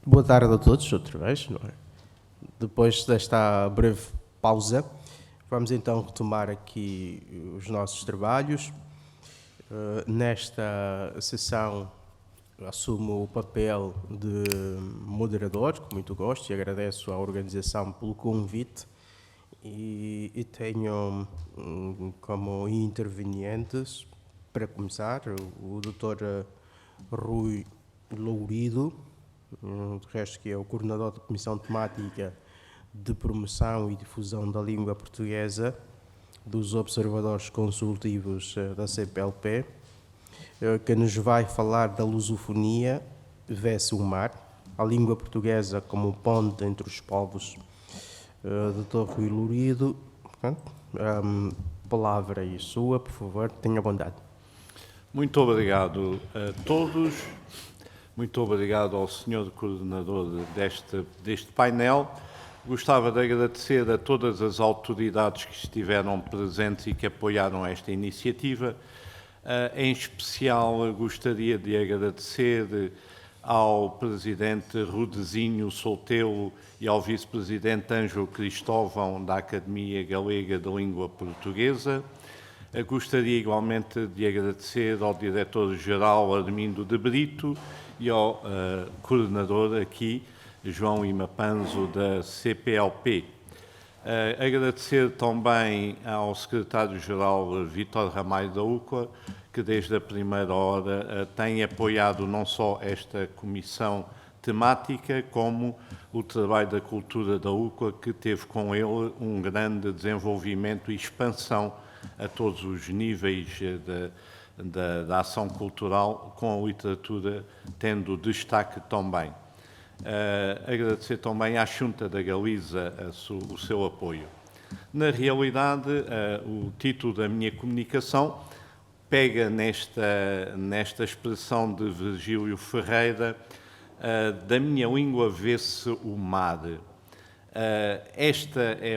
Boa tarde a todos, outra vez, não é? Depois desta breve pausa, vamos então retomar aqui os nossos trabalhos. Nesta sessão assumo o papel de moderador, com muito gosto, e agradeço à organização pelo convite. E tenho como intervenientes, para começar, o Dr. Rui Lourido, de resto que é o coordenador da Comissão Temática de Promoção e Difusão da Língua Portuguesa dos Observadores Consultivos da CPLP, que nos vai falar da lusofonia versus o mar, a língua portuguesa como ponte entre os povos. Dr. Rui Lourido, a palavra é sua, por favor, tenha bondade. Muito obrigado a todos, muito obrigado ao Sr. Coordenador deste painel. Gostava de agradecer a todas as autoridades que estiveram presentes e que apoiaram esta iniciativa. Em especial, gostaria de agradecer ao Presidente Rudezinho Soltelo e ao Vice-Presidente Ângelo Cristóvão, da Academia Galega da Língua Portuguesa. Gostaria igualmente de agradecer ao Diretor-Geral Armindo de Brito e ao Coordenador aqui, João Imapanzo, da CPLP. Agradecer também ao Secretário-Geral Vítor Ramalho da UCLA, que desde a primeira hora tem apoiado não só esta comissão temática, como o trabalho da cultura da UCLA, que teve com ele um grande desenvolvimento e expansão a todos os níveis da ação cultural, com a literatura tendo destaque também. Agradecer também à Xunta da Galiza o seu apoio. Na realidade, o título da minha comunicação pega nesta expressão de Virgílio Ferreira, da minha língua vê-se o mar. Esta é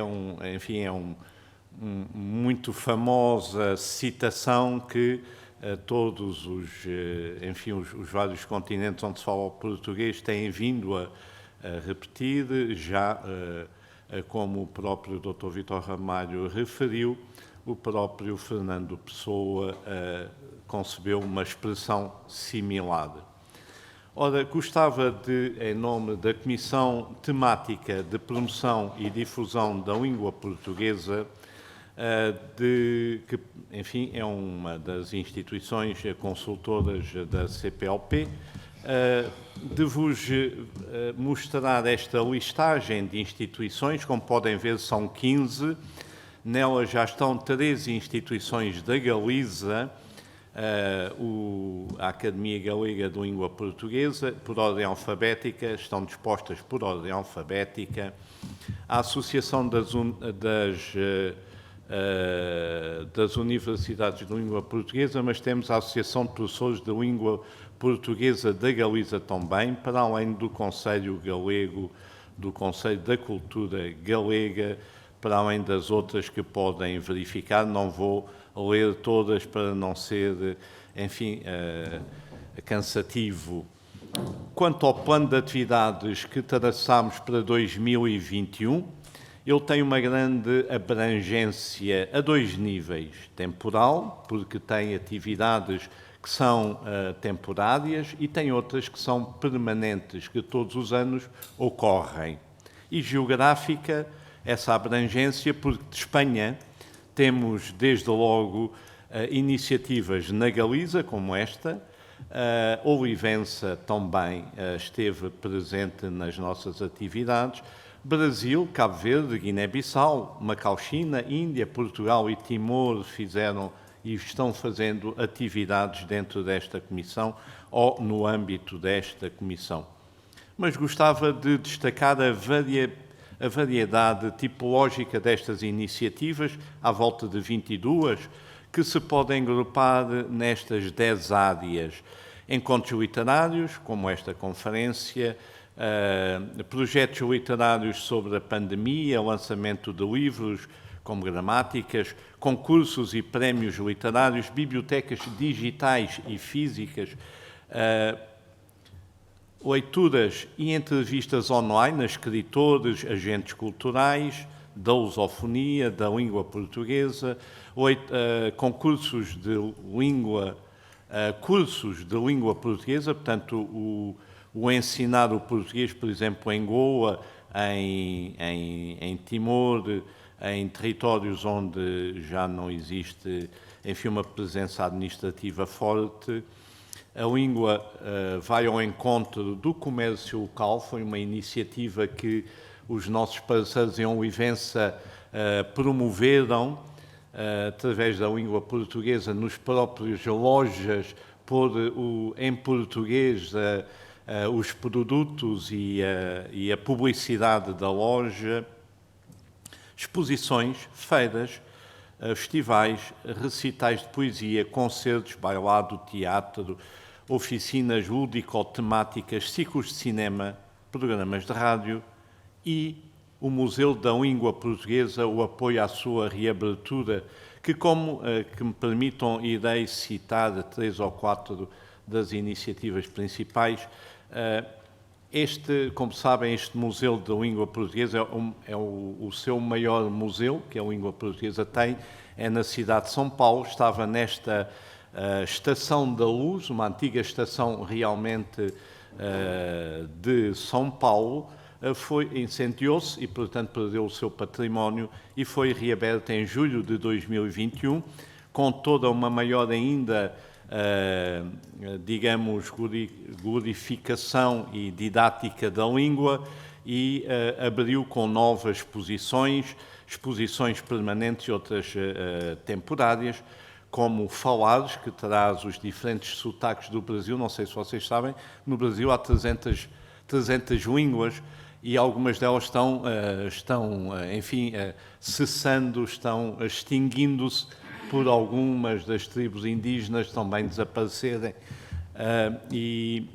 muito famosa citação que todos os vários continentes onde se fala o português têm vindo a repetir, já como o próprio Dr. Vítor Ramalho referiu, o próprio Fernando Pessoa concebeu uma expressão similar. Ora, gostava de, em nome da Comissão Temática de Promoção e Difusão da Língua Portuguesa, que, enfim, é uma das instituições consultoras da CPLP, de vos mostrar esta listagem de instituições. Como podem ver, são 15. Nela já estão 13 instituições da Galiza, a Academia Galega de Língua Portuguesa, por ordem alfabética, estão dispostas por ordem alfabética, a Associação das Universidades de Língua Portuguesa, mas temos a Associação de Professores de Língua Portuguesa da Galiza também, para além do Conselho Galego, do Conselho da Cultura Galega, para além das outras que podem verificar. Não vou ler todas para não ser, enfim, cansativo. Quanto ao plano de atividades que traçamos para 2021, ele tem uma grande abrangência a dois níveis. Temporal, porque tem atividades que são temporárias, e tem outras que são permanentes, que todos os anos ocorrem. E geográfica, essa abrangência, porque de Espanha temos, desde logo, iniciativas na Galiza, como esta. Olivença também esteve presente nas nossas atividades. Brasil, Cabo Verde, Guiné-Bissau, Macau-China, Índia, Portugal e Timor fizeram e estão fazendo atividades dentro desta comissão ou no âmbito desta comissão. Mas gostava de destacar a variedade tipológica destas iniciativas, à volta de 22, que se podem agrupar nestas 10 áreas. Encontros literários, como esta conferência, projetos literários sobre a pandemia, lançamento de livros como gramáticas, concursos e prémios literários, bibliotecas digitais e físicas, leituras e entrevistas online a escritores, agentes culturais, da lusofonia, da língua portuguesa, cursos de língua portuguesa, portanto, o ensinar o português, por exemplo, em Goa, em Timor, em territórios onde já não existe, enfim, uma presença administrativa forte. A língua vai ao encontro do comércio local, foi uma iniciativa que os nossos parceiros em Olivença promoveram através da língua portuguesa nos próprios lojas, pôr em português os produtos e a publicidade da loja, exposições, feiras, festivais, recitais de poesia, concertos, bailado, teatro, oficinas lúdico-temáticas, ciclos de cinema, programas de rádio e o Museu da Língua Portuguesa, o apoio à sua reabertura, que me permitam, irei citar 3 ou 4 das iniciativas principais. Como sabem, este Museu da Língua Portuguesa é o seu maior museu que a língua portuguesa tem, é na cidade de São Paulo, estava nesta Estação da Luz, uma antiga estação realmente de São Paulo, incendiou-se e, portanto, perdeu o seu património e foi reaberta em julho de 2021, com toda uma maior ainda, digamos, glorificação e didática da língua e abriu com novas exposições permanentes e outras temporárias, como Falares, que traz os diferentes sotaques do Brasil. Não sei se vocês sabem, no Brasil há 300 línguas e algumas delas estão cessando, estão extinguindo-se por algumas das tribos indígenas também desaparecerem. E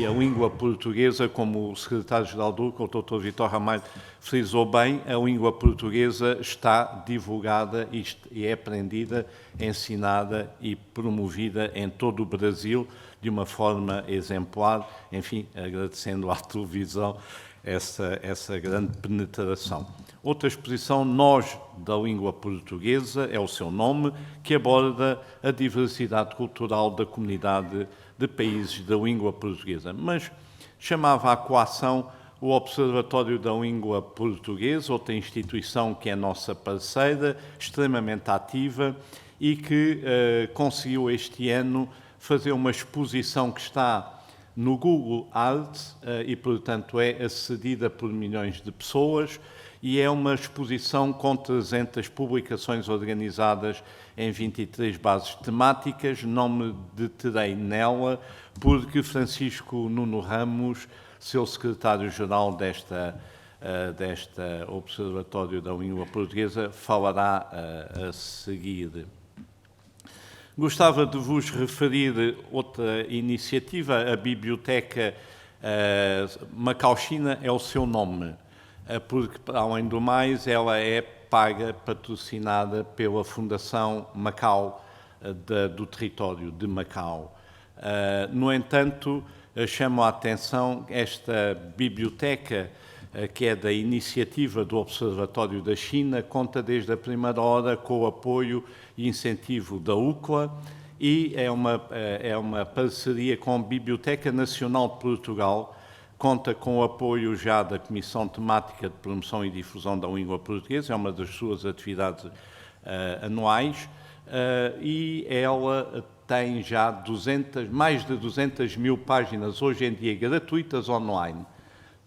a língua portuguesa, como o secretário-geral do URCA, o Dr. Vítor Ramalho, frisou bem, a língua portuguesa está divulgada e é aprendida, ensinada e promovida em todo o Brasil de uma forma exemplar, enfim, agradecendo à televisão essa grande penetração. Outra exposição, Nós da Língua Portuguesa, é o seu nome, que aborda a diversidade cultural da comunidade de países da língua portuguesa, mas chamava à coação o Observatório da Língua Portuguesa, outra instituição que é nossa parceira, extremamente ativa e que conseguiu este ano fazer uma exposição que está no Google Art e, portanto, é acedida por milhões de pessoas e é uma exposição com 300 publicações organizadas em 23 bases temáticas. Não me deterei nela porque Francisco Nuno Ramos, seu secretário-geral desta Observatório da Língua Portuguesa, falará a seguir. Gostava de vos referir outra iniciativa, a Biblioteca Macauchina é o seu nome, porque, além do mais, ela é patrocinada pela Fundação Macau, do território de Macau. No entanto, chamo a atenção esta biblioteca, que é da iniciativa do Observatório da China, conta desde a primeira hora com o apoio e incentivo da UCLA e é uma parceria com a Biblioteca Nacional de Portugal, conta com o apoio já da Comissão Temática de Promoção e Difusão da Língua Portuguesa, é uma das suas atividades anuais, e ela tem já mais de 200 mil páginas, hoje em dia gratuitas online.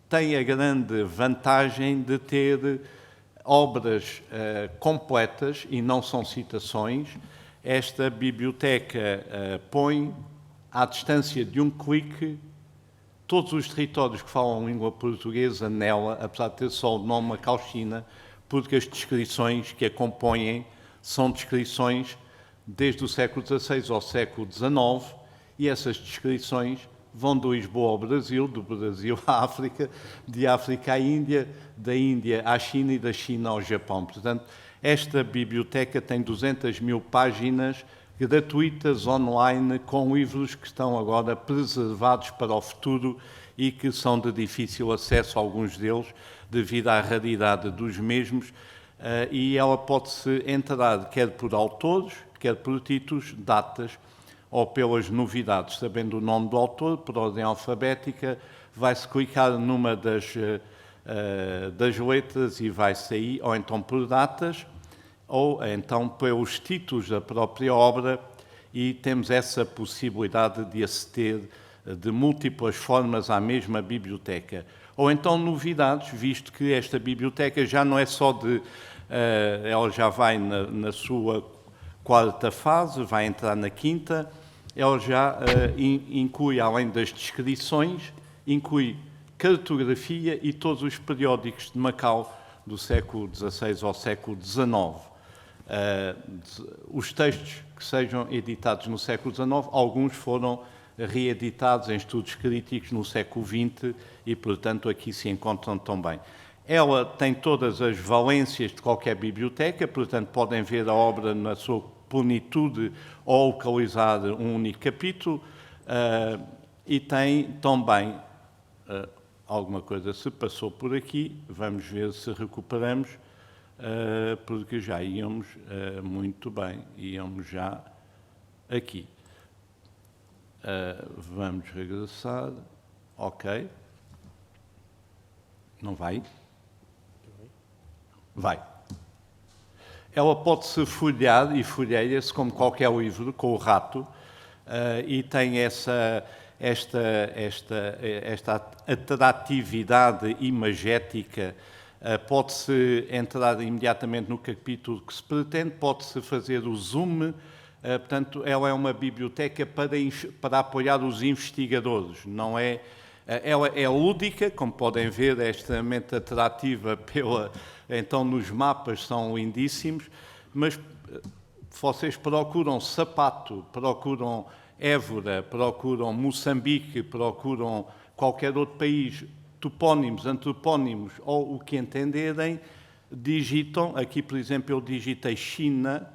Tem a grande vantagem de ter obras completas e não são citações. Esta biblioteca põe à distância de um clique todos os territórios que falam língua portuguesa nela, apesar de ter só o nome Macauchina, porque as descrições que a compõem são descrições desde o século XVI ao século XIX e essas descrições vão de Lisboa ao Brasil, do Brasil à África, de África à Índia, da Índia à China e da China ao Japão. Portanto, esta biblioteca tem 200 mil páginas gratuitas, online, com livros que estão agora preservados para o futuro e que são de difícil acesso, alguns deles, devido à raridade dos mesmos, e ela pode-se entrar quer por autores, quer por títulos, datas ou pelas novidades. Sabendo o nome do autor, por ordem alfabética, vai-se clicar numa das letras e vai sair, ou então por datas, ou então pelos títulos da própria obra, e temos essa possibilidade de aceder de múltiplas formas à mesma biblioteca. Ou então novidades, visto que esta biblioteca já não é só de... ela já vai na sua quarta fase, vai entrar na quinta, ela já inclui, além das descrições, inclui cartografia e todos os periódicos de Macau do século XVI ao século XIX. Os textos que sejam editados no século XIX, alguns foram reeditados em estudos críticos no século XX e, portanto, aqui se encontram também. Ela tem todas as valências de qualquer biblioteca, portanto, podem ver a obra na sua plenitude ou localizar um único capítulo, e tem também alguma coisa se passou por aqui, vamos ver se recuperamos, porque já íamos muito bem, íamos já aqui. Vamos regressar, ok. Não vai? Vai. Ela pode-se folhear, e folheia-se como qualquer livro, com o rato, e tem esta atratividade imagética. Pode-se entrar imediatamente no capítulo que se pretende, pode-se fazer o zoom. Portanto, ela é uma biblioteca para apoiar os investigadores. Não é, ela é lúdica, como podem ver, é extremamente atrativa então nos mapas são lindíssimos, mas vocês procuram Sapato, procuram Évora, procuram Moçambique, procuram qualquer outro país, topónimos, antropónimos ou o que entenderem, digitam. Aqui, por exemplo, eu digitei China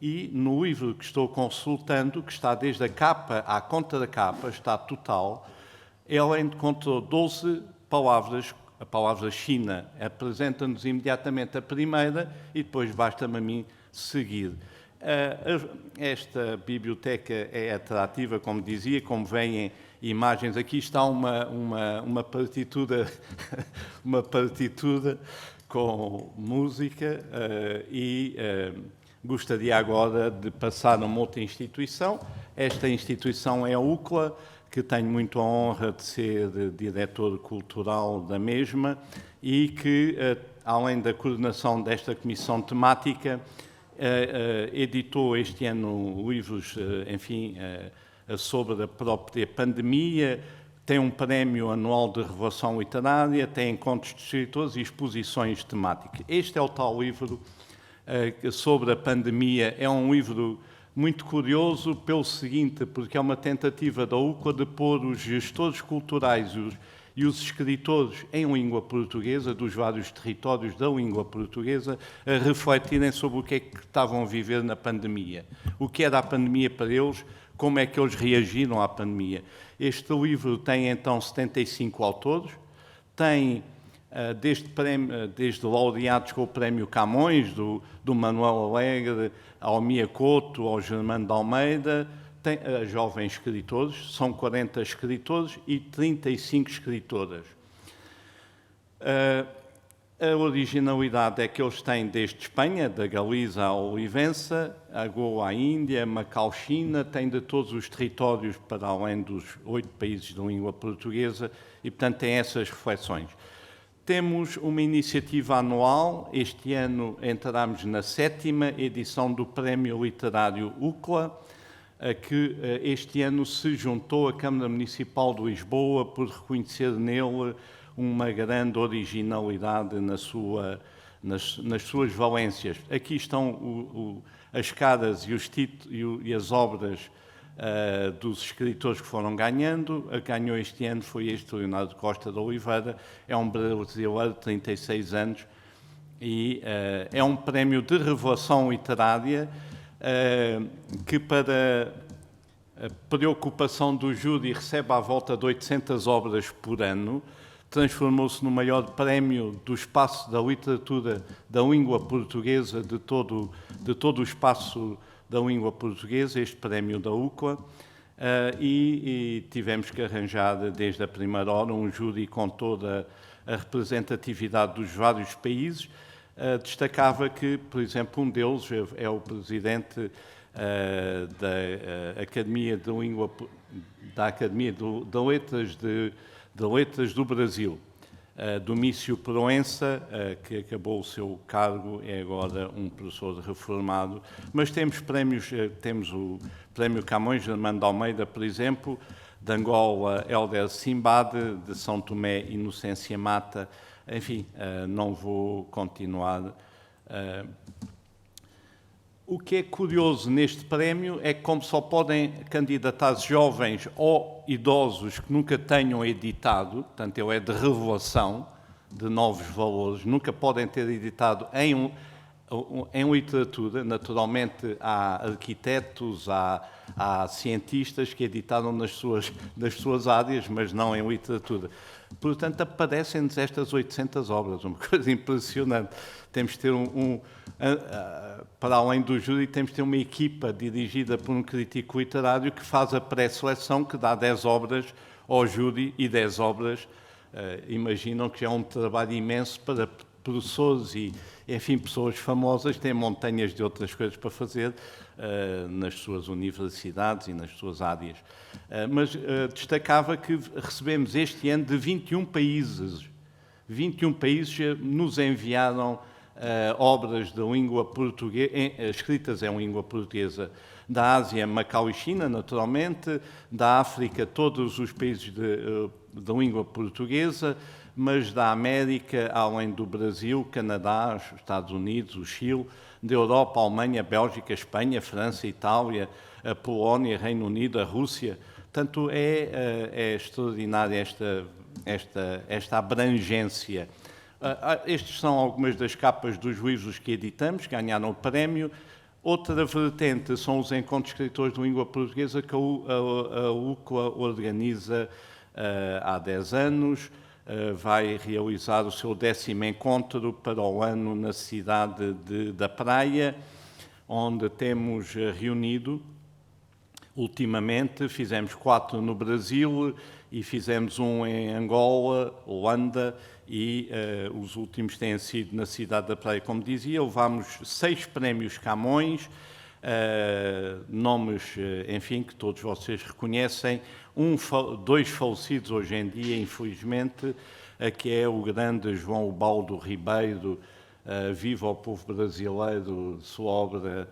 e no livro que estou consultando, que está desde a capa à contracapa, está total, ela encontrou 12 palavras. A palavra China apresenta-nos imediatamente a primeira e depois basta-me a mim seguir. Esta biblioteca é atrativa, como dizia, como veem imagens. Aqui está uma partitura, uma partitura com música e gostaria agora de passar a uma outra instituição. Esta instituição é a UCLA, que tenho muito a honra de ser diretor cultural da mesma e que, além da coordenação desta comissão temática, editou este ano livros, enfim, sobre a própria pandemia, tem um prémio anual de revelação literária, tem encontros de escritores e exposições temáticas. Este é o tal livro sobre a pandemia. É um livro muito curioso pelo seguinte, porque é uma tentativa da UCLA de pôr os gestores culturais e os escritores em língua portuguesa, dos vários territórios da língua portuguesa, a refletirem sobre o que é que estavam a viver na pandemia. O que era a pandemia para eles, como é que eles reagiram à pandemia. Este livro tem, então, 75 autores, tem desde laureados com o Prémio Camões, do Manuel Alegre, ao Mia Couto, ao Germano de Almeida, tem jovens escritores, são 40 escritores e 35 escritoras. A originalidade é que eles têm desde Espanha, da Galiza à Olivença, a Goa à Índia, Macau, China, têm de todos os territórios para além dos 8 países de língua portuguesa e, portanto, têm essas reflexões. Temos uma iniciativa anual, este ano entramos na 7ª edição do Prémio Literário UCLA, que este ano se juntou à Câmara Municipal de Lisboa por reconhecer nele uma grande originalidade nas suas valências. Aqui estão as caras e as obras dos escritores que foram ganhando. A que ganhou este ano foi este Leonardo Costa de Oliveira, é um brasileiro de 36 anos e é um prémio de revelação literária. que para a preocupação do júri recebe à volta de 800 obras por ano, transformou-se no maior prémio do espaço da literatura da língua portuguesa de todo o espaço da língua portuguesa, este prémio da UCLA, e tivemos que arranjar, desde a primeira hora, um júri com toda a representatividade dos vários países. Destacava que, por exemplo, um deles é o presidente da Academia de Língua, da Academia de Letras do Brasil, Domício Proença, que acabou o seu cargo, é agora um professor reformado. Mas temos prémios, temos o Prémio Camões de Armando Almeida, por exemplo, de Angola, Hélder Simbade, de São Tomé, Inocência Mata. Enfim, não vou continuar. O que é curioso neste prémio é que, como só podem candidatar-se jovens ou idosos que nunca tenham editado, portanto, ele é de revelação de novos valores, nunca podem ter editado em literatura. Naturalmente, há arquitetos, há cientistas que editaram nas suas áreas, mas não em literatura. Portanto, aparecem-nos estas 800 obras, uma coisa impressionante. Temos de ter para além do júri, temos de ter uma equipa dirigida por um crítico literário que faz a pré-seleção, que dá 10 obras ao júri, e 10 obras, imaginam que é um trabalho imenso para professores e, enfim, pessoas famosas, têm montanhas de outras coisas para fazer nas suas universidades e nas suas áreas. Mas destacava que recebemos este ano de 21 países. 21 países nos enviaram obras de língua portuguesa, escritas em língua portuguesa. Da Ásia, Macau e China, naturalmente. Da África, todos os países de língua portuguesa. Mas da América, além do Brasil, Canadá, os Estados Unidos, o Chile. Da Europa, Alemanha, Bélgica, Espanha, França, Itália, a Polónia, Reino Unido, a Rússia. Portanto, é extraordinária esta abrangência. Estes são algumas das capas dos livros que editamos, ganharam o prémio. Outra vertente são os encontros de escritores de língua portuguesa que a UCLA organiza há 10 anos. Vai realizar o seu 10º encontro para o ano na cidade da Praia, onde temos reunido, ultimamente, fizemos 4 no Brasil e fizemos um em Angola, Luanda, e os últimos têm sido na cidade da Praia, como dizia. Levámos 6 prémios Camões, nomes, enfim, que todos vocês reconhecem, 2 falecidos hoje em dia, infelizmente, que é o grande João Ubaldo Ribeiro, Viva ao Povo Brasileiro, sua obra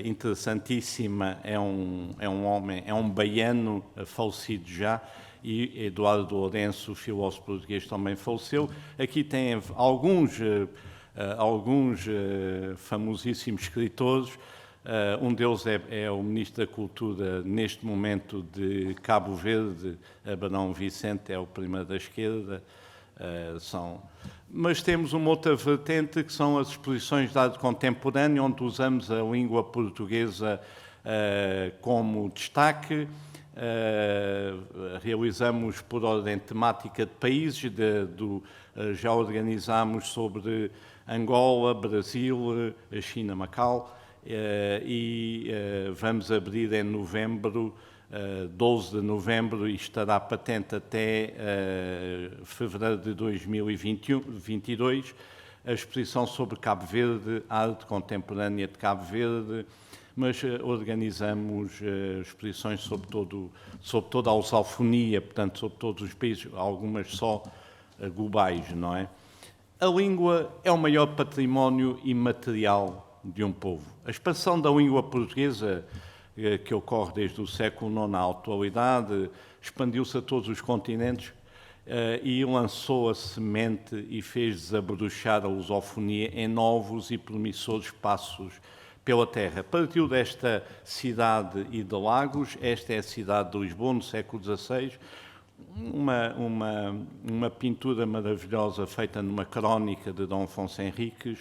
interessantíssima, é um homem, é um baiano falecido já, e Eduardo Lourenço, filósofo português, também faleceu. Aqui tem alguns famosíssimos escritores. Um deles é o Ministro da Cultura, neste momento, de Cabo Verde, Abrão Vicente, é o primeiro da esquerda. Mas temos uma outra vertente, que são as exposições de arte contemporânea, onde usamos a língua portuguesa como destaque. Realizamos por ordem temática de países, já organizámos sobre Angola, Brasil, China, Macau, e vamos abrir em novembro, 12 de novembro, e estará patente até fevereiro de 2022, a exposição sobre Cabo Verde, arte contemporânea de Cabo Verde, mas organizamos exposições sobre toda a lusofonia, portanto, sobre todos os países, algumas só globais, não é? A língua é o maior património imaterial de um povo. A expansão da língua portuguesa, que ocorre desde o século IX à atualidade, expandiu-se a todos os continentes e lançou a semente e fez desabrochar a lusofonia em novos e promissores passos pela terra. Partiu desta cidade e de Lagos, esta é a cidade de Lisboa, no século XVI, uma pintura maravilhosa feita numa crónica de Dom Afonso Henriques,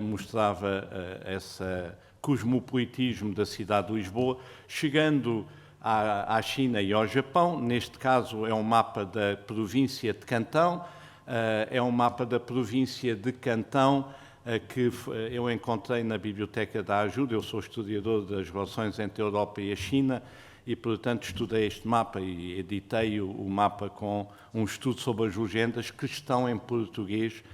mostrava essa cosmopolitismo da cidade de Lisboa, chegando à China e ao Japão. Neste caso é um mapa da província de Cantão, é um mapa da província de Cantão que eu encontrei na Biblioteca da Ajuda. Eu sou historiador das relações entre a Europa e a China e, portanto, estudei este mapa e editei o mapa com um estudo sobre as legendas que estão em português.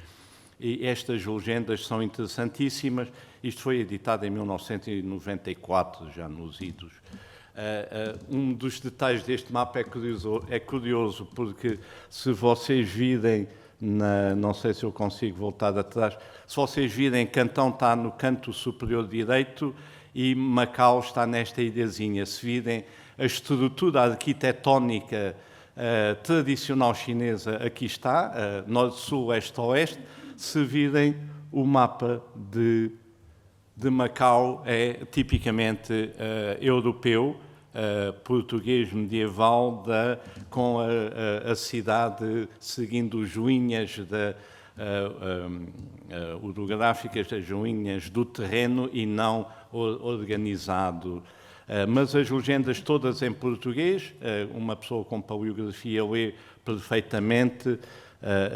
E estas legendas são interessantíssimas. Isto foi editado em 1994, já nos idos. Um dos detalhes deste mapa é curioso porque, se vocês virem, não sei se eu consigo voltar atrás, se vocês virem, Cantão está no canto superior direito e Macau está nesta ilhazinha. Se virem, a estrutura arquitetónica tradicional chinesa aqui está, norte-sul, leste-oeste. Se virem, o mapa de Macau é tipicamente europeu, português medieval, com a cidade seguindo as linhas orográficas, as linhas do terreno e não organizado. Mas as legendas todas em português, uma pessoa com paleografia lê perfeitamente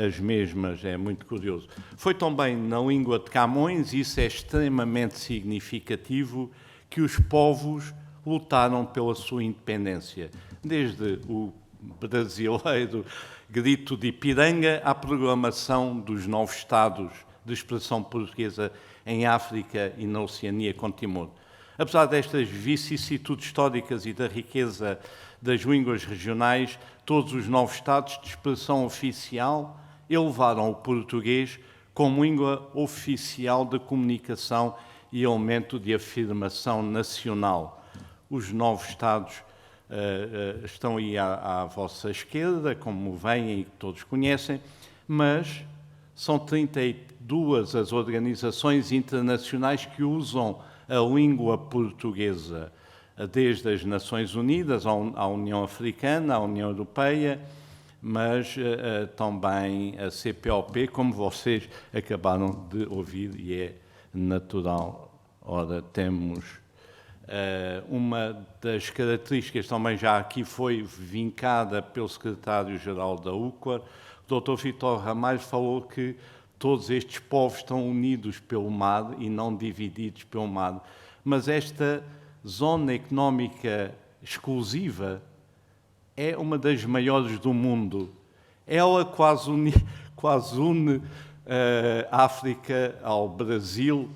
as mesmas, é muito curioso. Foi também na língua de Camões, isso é extremamente significativo, que os povos lutaram pela sua independência. Desde o brasileiro grito de Ipiranga à proclamação dos novos Estados de expressão portuguesa em África e na Oceania com Timor. Apesar destas vicissitudes históricas e da riqueza das línguas regionais, todos os novos Estados de expressão oficial elevaram o português como língua oficial de comunicação e aumento de afirmação nacional. Os novos Estados estão aí à vossa esquerda, como veem e que todos conhecem, mas são 32 as organizações internacionais que usam a língua portuguesa, desde as Nações Unidas à União Africana, à União Europeia, mas também a CPLP, como vocês acabaram de ouvir, e é natural. Ora, temos uma das características, também já aqui foi vincada pelo secretário-geral da UCLAR, o Dr. Vítor Ramalho, falou que todos estes povos estão unidos pelo mar e não divididos pelo mar. Mas esta zona económica exclusiva é uma das maiores do mundo. Ela quase une a África ao Brasil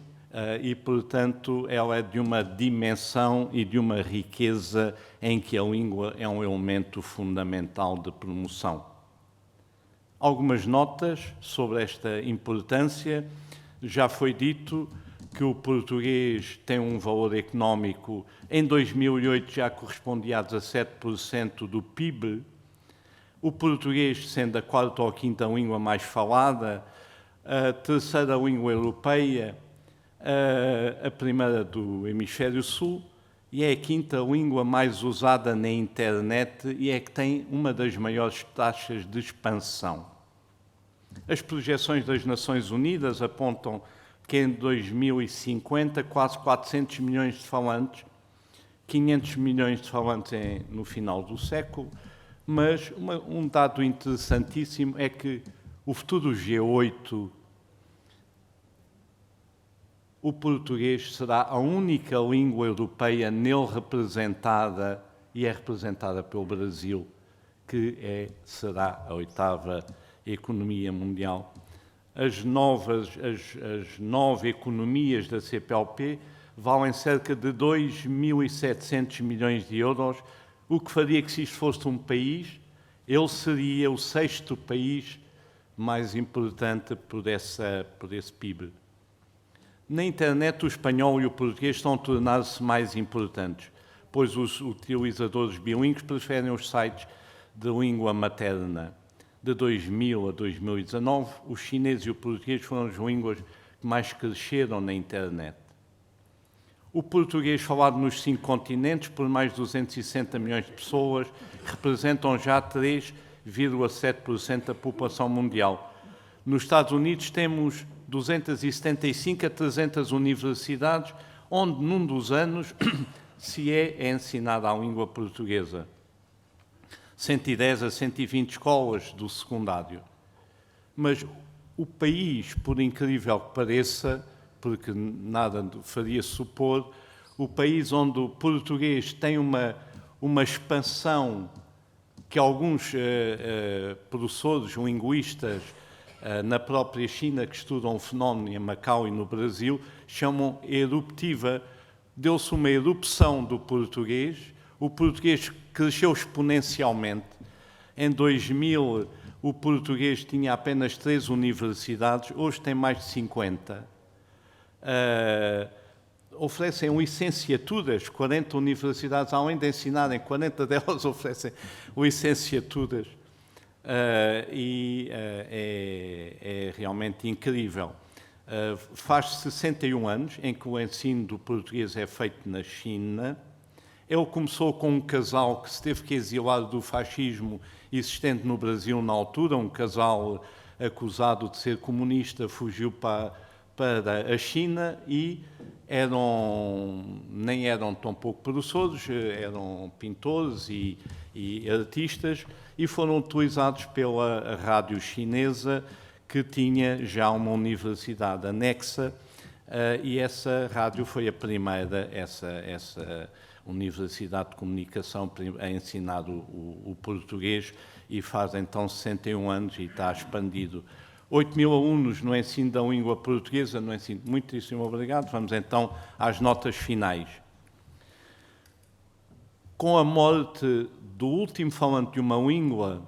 e, portanto, ela é de uma dimensão e de uma riqueza em que a língua é um elemento fundamental de promoção. Algumas notas sobre esta importância. Já foi dito que o português tem um valor económico, em 2008 já correspondia a 17% do PIB. O português, sendo a quarta ou quinta língua mais falada, a terceira língua europeia, a primeira do Hemisfério Sul, e é a quinta língua mais usada na internet e é que tem uma das maiores taxas de expansão. As projeções das Nações Unidas apontam que em 2050 quase 400 milhões de falantes, 500 milhões de falantes no final do século, mas um dado interessantíssimo é que o futuro G8, o português será a única língua europeia nele representada e é representada pelo Brasil, que será a oitava economia mundial. As nove economias da CPLP valem cerca de 2.700 milhões de euros, o que faria que, se isto fosse um país, ele seria o sexto país mais importante por esse PIB. Na internet, o espanhol e o português estão a tornar-se mais importantes, pois os utilizadores bilíngues preferem os sites de língua materna. De 2000 a 2019, o chinês e o português foram as línguas que mais cresceram na internet. O português falado nos 5 continentes, por mais de 260 milhões de pessoas, representam já 3,7% da população mundial. Nos Estados Unidos temos 275 a 300 universidades, onde num dos anos se é ensinada a língua portuguesa. 110 a 120 escolas do secundário. Mas o país, por incrível que pareça, porque nada faria supor, o país onde o português tem uma expansão que alguns professores, linguistas, na própria China, que estudam o fenómeno em Macau e no Brasil, chamam eruptiva. Deu-se uma erupção do português, o português cresceu exponencialmente. Em 2000, o português tinha apenas 3 universidades, hoje tem mais de 50. Oferecem licenciaturas, 40 universidades, além de ensinarem, 40 delas oferecem licenciaturas. É realmente incrível. Faz 61 anos em que o ensino do português é feito na China. Ele começou com um casal que se teve que exilar do fascismo existente no Brasil na altura, um casal acusado de ser comunista, fugiu para a China e nem eram tão pouco professores, eram pintores e artistas, e foram utilizados pela rádio chinesa, que tinha já uma universidade anexa, e essa rádio foi a primeira, essa Universidade de Comunicação, a ensinar o português, e faz então 61 anos e está expandido. 8.000 alunos no ensino da língua portuguesa, no ensino. Muitíssimo obrigado. Vamos então às notas finais. Com a morte do último falante de uma língua,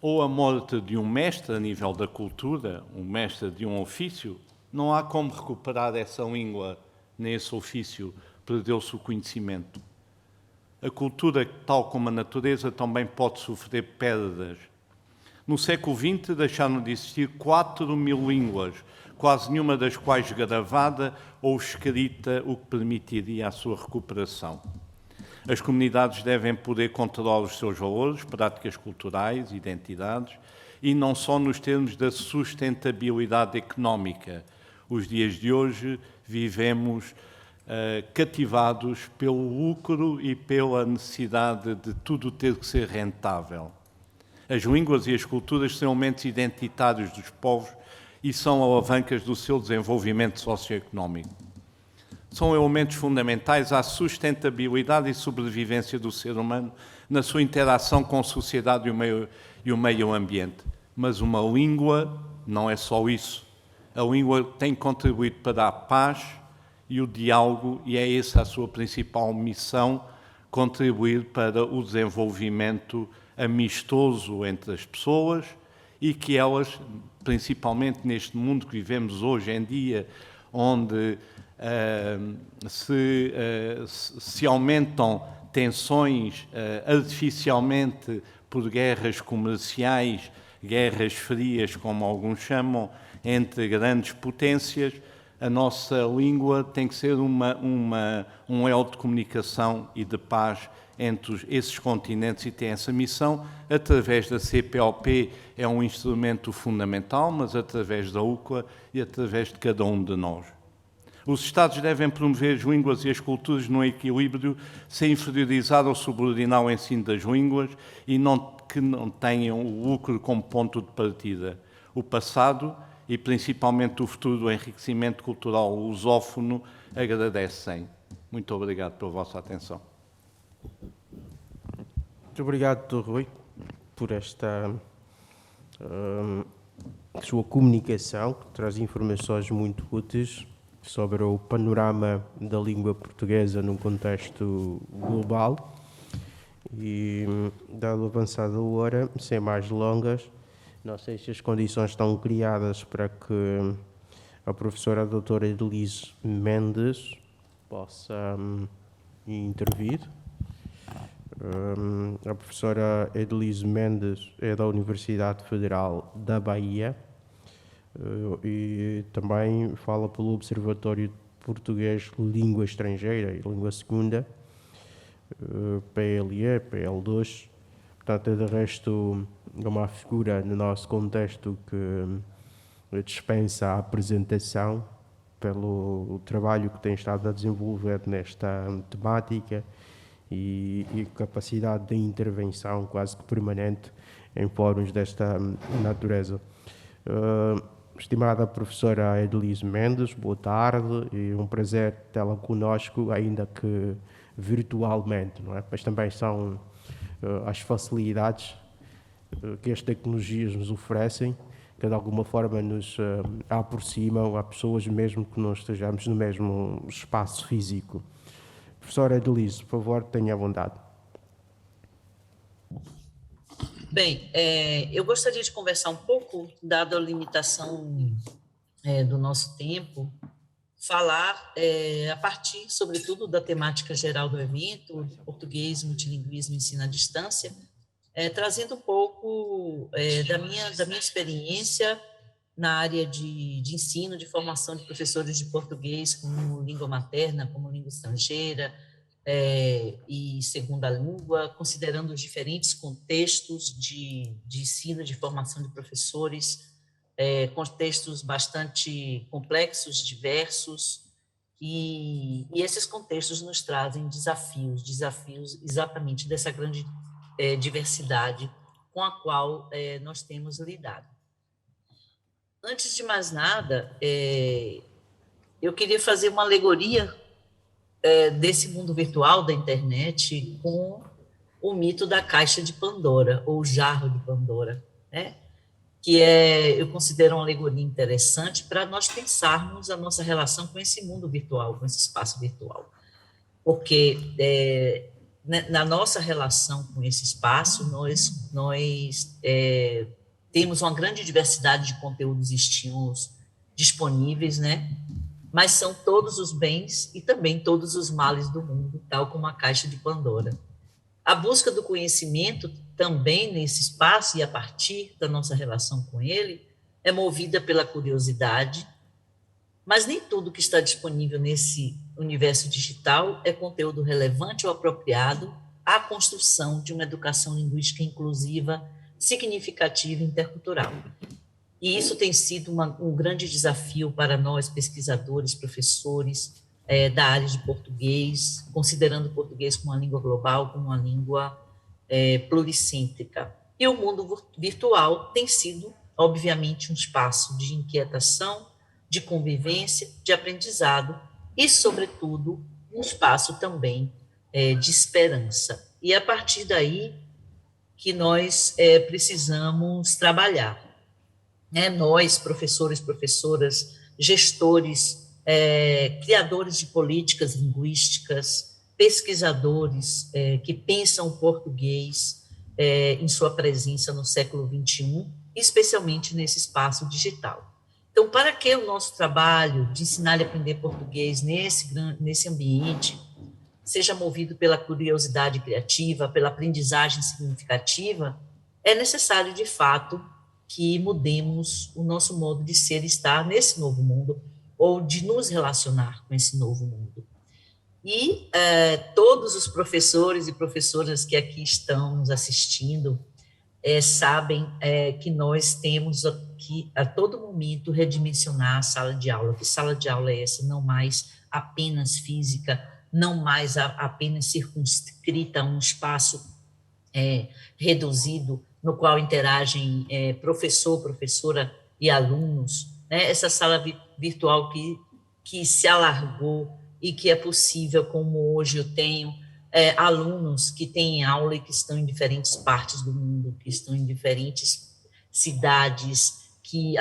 ou a morte de um mestre a nível da cultura, um mestre de um ofício, não há como recuperar essa língua nem esse ofício, perdeu-se o conhecimento. A cultura, tal como a natureza, também pode sofrer perdas. No século XX deixaram de existir 4.000 línguas, quase nenhuma das quais gravada ou escrita, o que permitiria a sua recuperação. As comunidades devem poder controlar os seus valores, práticas culturais, identidades, e não só nos termos da sustentabilidade económica. Os dias de hoje vivemos cativados pelo lucro e pela necessidade de tudo ter que ser rentável. As línguas e as culturas são elementos identitários dos povos e são alavancas do seu desenvolvimento socioeconómico. São elementos fundamentais à sustentabilidade e sobrevivência do ser humano na sua interação com a sociedade e o meio ambiente. Mas uma língua não é só isso. A língua tem contribuído para a paz e o diálogo, e é essa a sua principal missão, contribuir para o desenvolvimento amistoso entre as pessoas e que elas, principalmente neste mundo que vivemos hoje em dia, onde se aumentam tensões artificialmente por guerras comerciais, guerras frias, como alguns chamam, entre grandes potências, a nossa língua tem que ser um elo de comunicação e de paz entre esses continentes, e tem essa missão através da CPLP, é um instrumento fundamental, mas através da UCLA e através de cada um de nós. Os Estados devem promover as línguas e as culturas no equilíbrio, sem inferiorizar ou subordinar o ensino das línguas e que não tenham o lucro como ponto de partida. O passado e principalmente o futuro do enriquecimento cultural lusófono agradecem. Muito obrigado pela vossa atenção. Muito obrigado, Dr. Rui, por esta sua comunicação, que traz informações muito úteis sobre o panorama da língua portuguesa num contexto global. E, dado o avançado da hora, sem mais delongas, não sei se as condições estão criadas para que a professora doutora Edelise Mendes possa intervir. A professora Edelise Mendes é da Universidade Federal da Bahia e também fala pelo Observatório de Português Língua Estrangeira e Língua Segunda, PLE, PL2. Portanto, de resto, é uma figura no nosso contexto que dispensa a apresentação. pelo trabalho que tem estado a desenvolver nesta temática e capacidade de intervenção quase que permanente em fóruns desta natureza. Estimada professora Edelise Mendes, boa tarde e um prazer tê-la conosco, ainda que virtualmente, não é? Mas também são as facilidades que as tecnologias nos oferecem, que de alguma forma nos aproximam a pessoas mesmo que não estejamos no mesmo espaço físico. Professora Edelise, por favor, tenha vontade. Bem, eu gostaria de conversar um pouco, dada a limitação do nosso tempo, falar a partir, sobretudo, da temática geral do evento, português, multilinguismo e ensino à distância, trazendo um pouco da minha experiência na área de ensino, de formação de professores de português como língua materna, como língua estrangeira e segunda língua, considerando os diferentes contextos de ensino, de formação de professores, contextos bastante complexos, diversos, e esses contextos nos trazem desafios exatamente dessa grande diversidade com a qual nós temos lidado. Antes de mais nada, eu queria fazer uma alegoria desse mundo virtual da internet com o mito da caixa de Pandora, ou jarro de Pandora, né? Que eu considero uma alegoria interessante para nós pensarmos a nossa relação com esse mundo virtual, com esse espaço virtual. Porque na nossa relação com esse espaço, nós temos uma grande diversidade de conteúdos e estímulos disponíveis, né? Mas são todos os bens e também todos os males do mundo, tal como a caixa de Pandora. A busca do conhecimento também nesse espaço e a partir da nossa relação com ele é movida pela curiosidade, mas nem tudo que está disponível nesse universo digital é conteúdo relevante ou apropriado à construção de uma educação linguística inclusiva, significativa e intercultural. E isso tem sido um grande desafio para nós, pesquisadores, professores da área de português, considerando o português como uma língua global, como uma língua pluricêntrica. E o mundo virtual tem sido, obviamente, um espaço de inquietação, de convivência, de aprendizado e, sobretudo, um espaço também de esperança. E é a partir daí que nós precisamos trabalhar. Nós, professores, professoras, gestores, criadores de políticas linguísticas, pesquisadores que pensam o português em sua presença no século XXI, especialmente nesse espaço digital. Então, para que o nosso trabalho de ensinar e aprender português nesse ambiente seja movido pela curiosidade criativa, pela aprendizagem significativa, é necessário, de fato, que mudemos o nosso modo de ser e estar nesse novo mundo, ou de nos relacionar com esse novo mundo. E todos os professores e professoras que aqui estão nos assistindo sabem que nós temos que, a todo momento, redimensionar a sala de aula. Que sala de aula é essa? Não mais apenas física, não mais apenas circunscrita a um espaço reduzido, no qual interagem professor, professora e alunos, né? Essa sala virtual que se alargou e que é possível, como hoje eu tenho alunos que têm aula e que estão em diferentes partes do mundo, que estão em diferentes cidades, que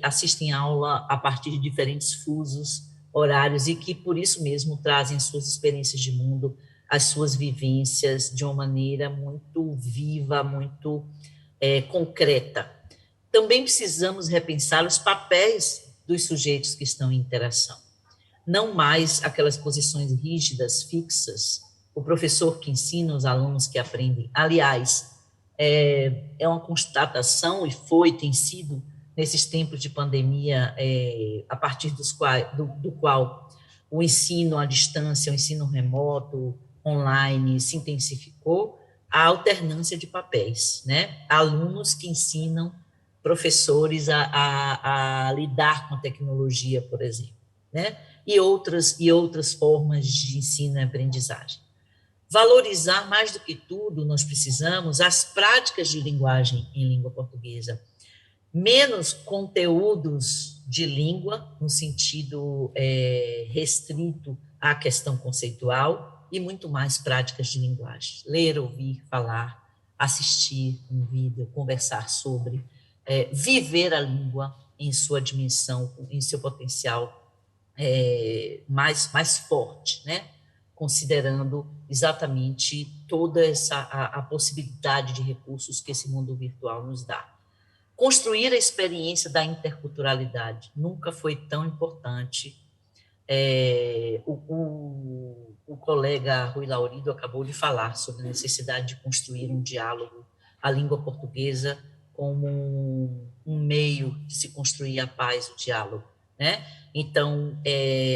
assistem aula a partir de diferentes fusos horários e que, por isso mesmo, trazem suas experiências de mundo, as suas vivências de uma maneira muito viva, muito concreta. Também precisamos repensar os papéis dos sujeitos que estão em interação. Não mais aquelas posições rígidas, fixas, o professor que ensina, os alunos que aprendem. Aliás, é uma constatação, e tem sido, nesses tempos de pandemia, a partir do qual o ensino à distância, o ensino remoto, online, se intensificou, a alternância de papéis, né? Alunos que ensinam professores a lidar com a tecnologia, por exemplo, né? E outras formas de ensino e aprendizagem. Valorizar, mais do que tudo, nós precisamos as práticas de linguagem em língua portuguesa. Menos conteúdos de língua, no sentido restrito à questão conceitual, e muito mais práticas de linguagem. Ler, ouvir, falar, assistir um vídeo, conversar sobre, viver a língua em sua dimensão, em seu potencial mais forte, né? Considerando exatamente toda a possibilidade de recursos que esse mundo virtual nos dá. Construir a experiência da interculturalidade nunca foi tão importante. O colega Rui Laurido acabou de falar sobre a necessidade de construir um diálogo, a língua portuguesa como um meio de se construir a paz, o diálogo, né? Então,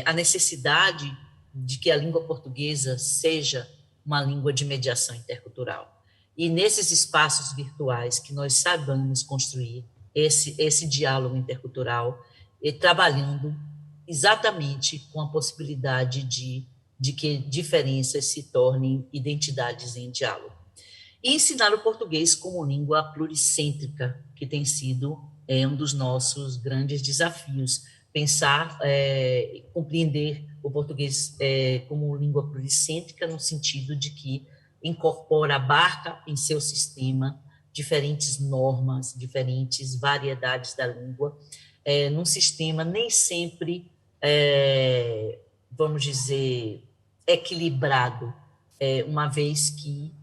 a necessidade de que a língua portuguesa seja uma língua de mediação intercultural. E nesses espaços virtuais que nós saibamos construir esse diálogo intercultural, e trabalhando exatamente com a possibilidade de que diferenças se tornem identidades em diálogo. E ensinar o português como língua pluricêntrica, que tem sido um dos nossos grandes desafios, pensar, compreender o português como língua pluricêntrica, no sentido de que incorpora, abarca em seu sistema diferentes normas, diferentes variedades da língua, num sistema nem sempre, vamos dizer, equilibrado, uma vez que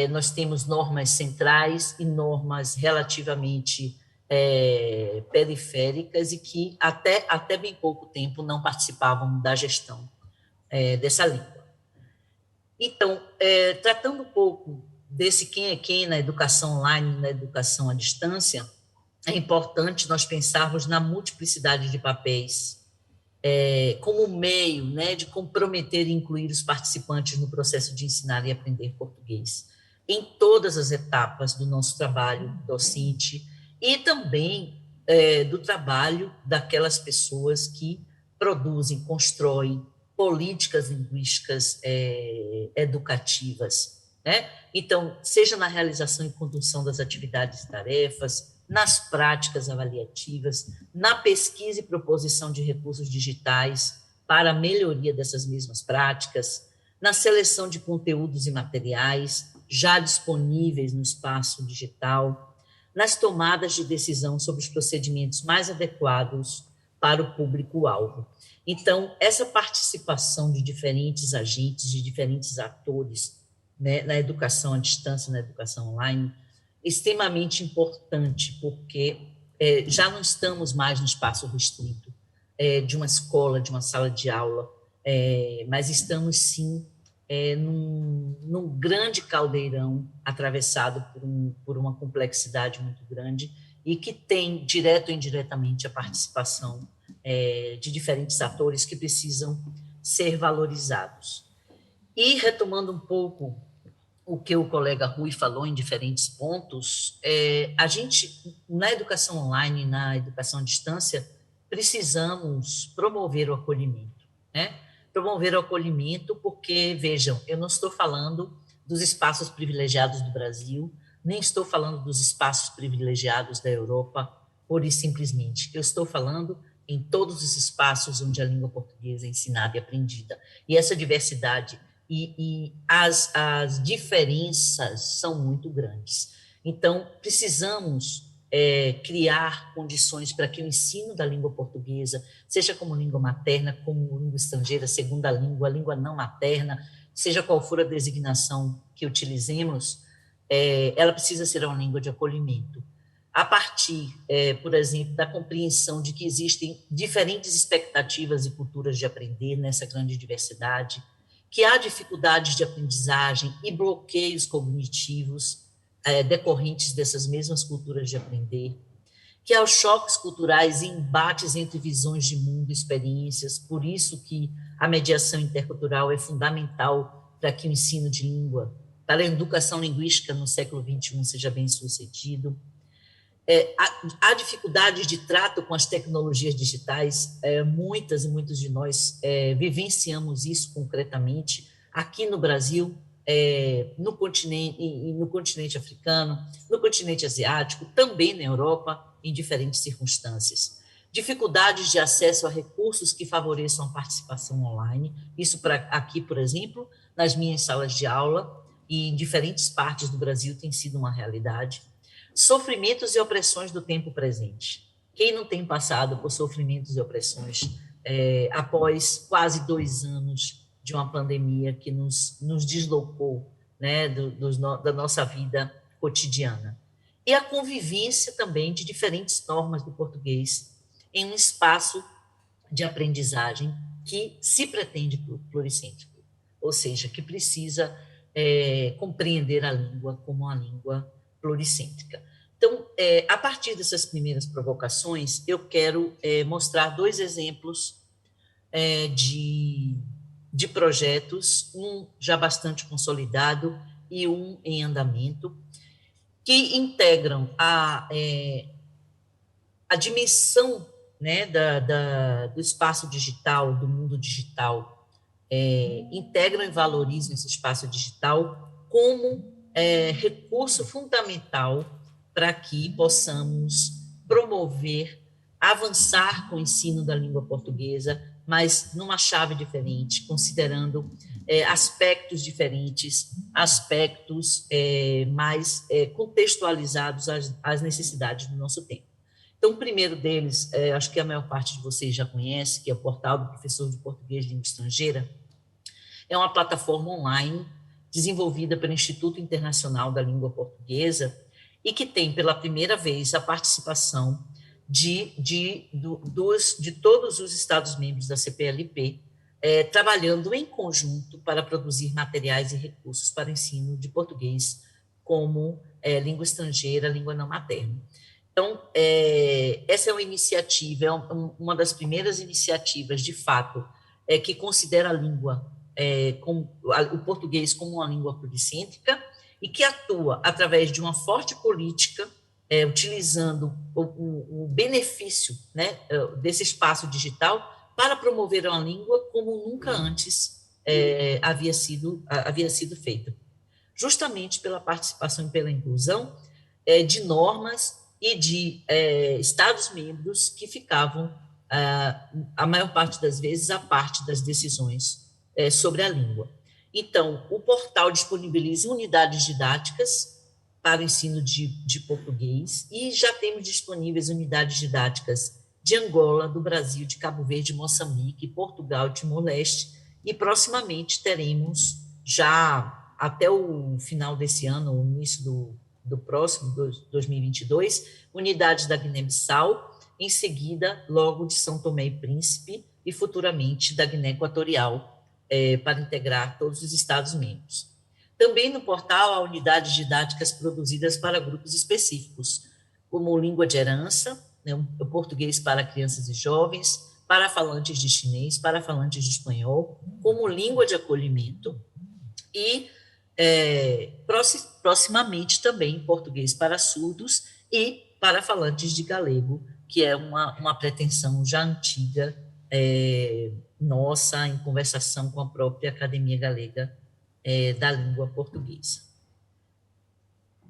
nós temos normas centrais e normas relativamente periféricas e que até bem pouco tempo não participavam da gestão dessa língua. Então, tratando um pouco desse quem é quem na educação online, na educação à distância, é importante nós pensarmos na multiplicidade de papéis como meio, né, de comprometer e incluir os participantes no processo de ensinar e aprender português, em todas as etapas do nosso trabalho docente e também do trabalho daquelas pessoas que produzem, constroem políticas linguísticas educativas, né? Então, seja na realização e condução das atividades e tarefas, nas práticas avaliativas, na pesquisa e proposição de recursos digitais para a melhoria dessas mesmas práticas, na seleção de conteúdos e materiais já disponíveis no espaço digital, nas tomadas de decisão sobre os procedimentos mais adequados para o público-alvo. Então, essa participação de diferentes agentes, de diferentes atores, né, na educação à distância, na educação online, é extremamente importante, porque já não estamos mais no espaço restrito de uma escola, de uma sala de aula, mas estamos, sim, num grande caldeirão atravessado por uma complexidade muito grande e que tem, direto ou indiretamente, a participação de diferentes atores que precisam ser valorizados. E, retomando um pouco o que o colega Rui falou em diferentes pontos, a gente, na educação online, na educação à distância, precisamos promover o acolhimento, né? Promover o acolhimento porque, vejam, eu não estou falando dos espaços privilegiados do Brasil, nem estou falando dos espaços privilegiados da Europa, pura e simplesmente. Eu estou falando em todos os espaços onde a língua portuguesa é ensinada e aprendida. E essa diversidade e as diferenças são muito grandes. Então, precisamos criar condições para que o ensino da língua portuguesa, seja como língua materna, como língua estrangeira, segunda língua não materna, seja qual for a designação que utilizemos, ela precisa ser uma língua de acolhimento. A partir, por exemplo, da compreensão de que existem diferentes expectativas e culturas de aprender nessa grande diversidade, que há dificuldades de aprendizagem e bloqueios cognitivos decorrentes dessas mesmas culturas de aprender, que há os choques culturais e embates entre visões de mundo e experiências, por isso que a mediação intercultural é fundamental para que o ensino de língua, para a educação linguística no século XXI seja bem sucedido. há dificuldades de trato com as tecnologias digitais, muitas e muitos de nós vivenciamos isso concretamente aqui no Brasil, no continente africano, no continente asiático, também na Europa, em diferentes circunstâncias. Dificuldades de acesso a recursos que favoreçam a participação online, isso aqui, por exemplo, nas minhas salas de aula e em diferentes partes do Brasil tem sido uma realidade. Sofrimentos e opressões do tempo presente. Quem não tem passado por sofrimentos e opressões após quase 2 anos de uma pandemia que nos deslocou, né, da nossa vida cotidiana? E a convivência também de diferentes normas do português em um espaço de aprendizagem que se pretende pluricêntrico, ou seja, que precisa compreender a língua como uma língua pluricêntrica. Então, a partir dessas primeiras provocações, eu quero mostrar 2 exemplos de projetos, um já bastante consolidado e um em andamento, que integram a dimensão, né, do espaço digital, do mundo digital, integram e valorizam esse espaço digital como recurso fundamental para que possamos promover, avançar com o ensino da língua portuguesa, mas numa chave diferente, considerando aspectos diferentes, aspectos mais contextualizados às necessidades do nosso tempo. Então, o primeiro deles, acho que a maior parte de vocês já conhece, que é o Portal do Professor de Português de Língua Estrangeira. É uma plataforma online desenvolvida pelo Instituto Internacional da Língua Portuguesa e que tem, pela primeira vez, a participação de todos os Estados-membros da CPLP, trabalhando em conjunto para produzir materiais e recursos para o ensino de português como língua estrangeira, língua não materna. Então, essa é uma iniciativa, uma das primeiras iniciativas, de fato, que considera a língua, o português como uma língua pluricêntrica e que atua através de uma forte política, utilizando o benefício, né, desse espaço digital para promover uma língua como nunca antes havia sido feita, justamente pela participação e pela inclusão de normas e de Estados-membros que ficavam, a maior parte das vezes, à parte das decisões sobre a língua. Então, o portal disponibiliza unidades didáticas para o ensino de português e já temos disponíveis unidades didáticas de Angola, do Brasil, de Cabo Verde, Moçambique, Portugal e Timor-Leste, e proximamente teremos, já até o final desse ano, o início do próximo, 2022, unidades da Guiné-Bissau, em seguida, logo de São Tomé e Príncipe, e futuramente da Guiné Equatorial, para integrar todos os Estados-membros. Também no portal há unidades didáticas produzidas para grupos específicos, como língua de herança, né, o português para crianças e jovens, para falantes de chinês, para falantes de espanhol, como língua de acolhimento e, proximamente, também português para surdos e para falantes de galego, que é uma pretensão já antiga nossa, em conversação com a própria Academia Galega da Língua Portuguesa.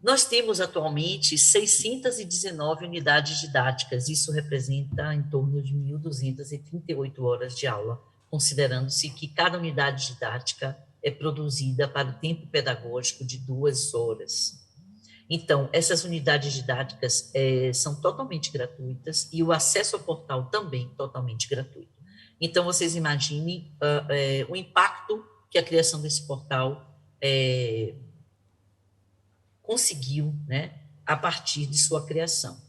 Nós temos atualmente 619 unidades didáticas, isso representa em torno de 1.238 horas de aula, considerando-se que cada unidade didática é produzida para o tempo pedagógico de 2 horas. Então, essas unidades didáticas são totalmente gratuitas e o acesso ao portal também totalmente gratuito. Então, vocês imaginem o impacto que a criação desse portal conseguiu, né, a partir de sua criação.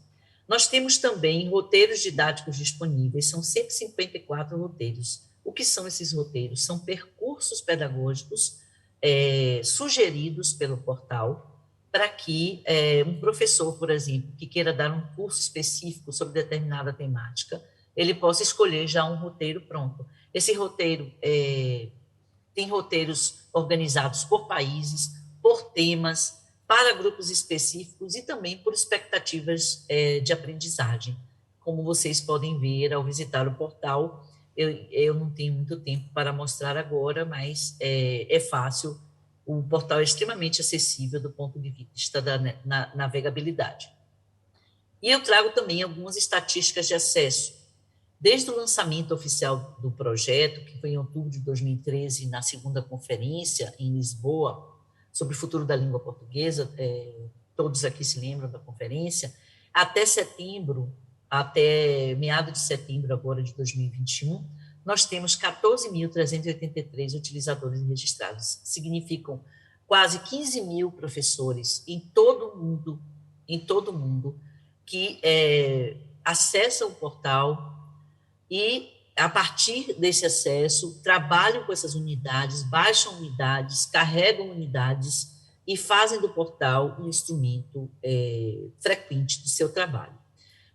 Nós temos também roteiros didáticos disponíveis, são 154 roteiros. O que são esses roteiros? São percursos pedagógicos sugeridos pelo portal para que um professor, por exemplo, que queira dar um curso específico sobre determinada temática, ele possa escolher já um roteiro pronto. Esse roteiro tem roteiros organizados por países, por temas, para grupos específicos e também por expectativas de aprendizagem. Como vocês podem ver ao visitar o portal, eu não tenho muito tempo para mostrar agora, mas é fácil. O portal é extremamente acessível do ponto de vista da navegabilidade. E eu trago também algumas estatísticas de acesso. Desde o lançamento oficial do projeto, que foi em outubro de 2013, na segunda conferência em Lisboa, sobre o futuro da língua portuguesa, todos aqui se lembram da conferência, até setembro, até meados de setembro agora de 2021, nós temos 14.383 utilizadores registrados. Significam quase 15 mil professores em todo o mundo, que acessam o portal e, a partir desse acesso, trabalham com essas unidades, baixam unidades, carregam unidades e fazem do portal um instrumento frequente do seu trabalho.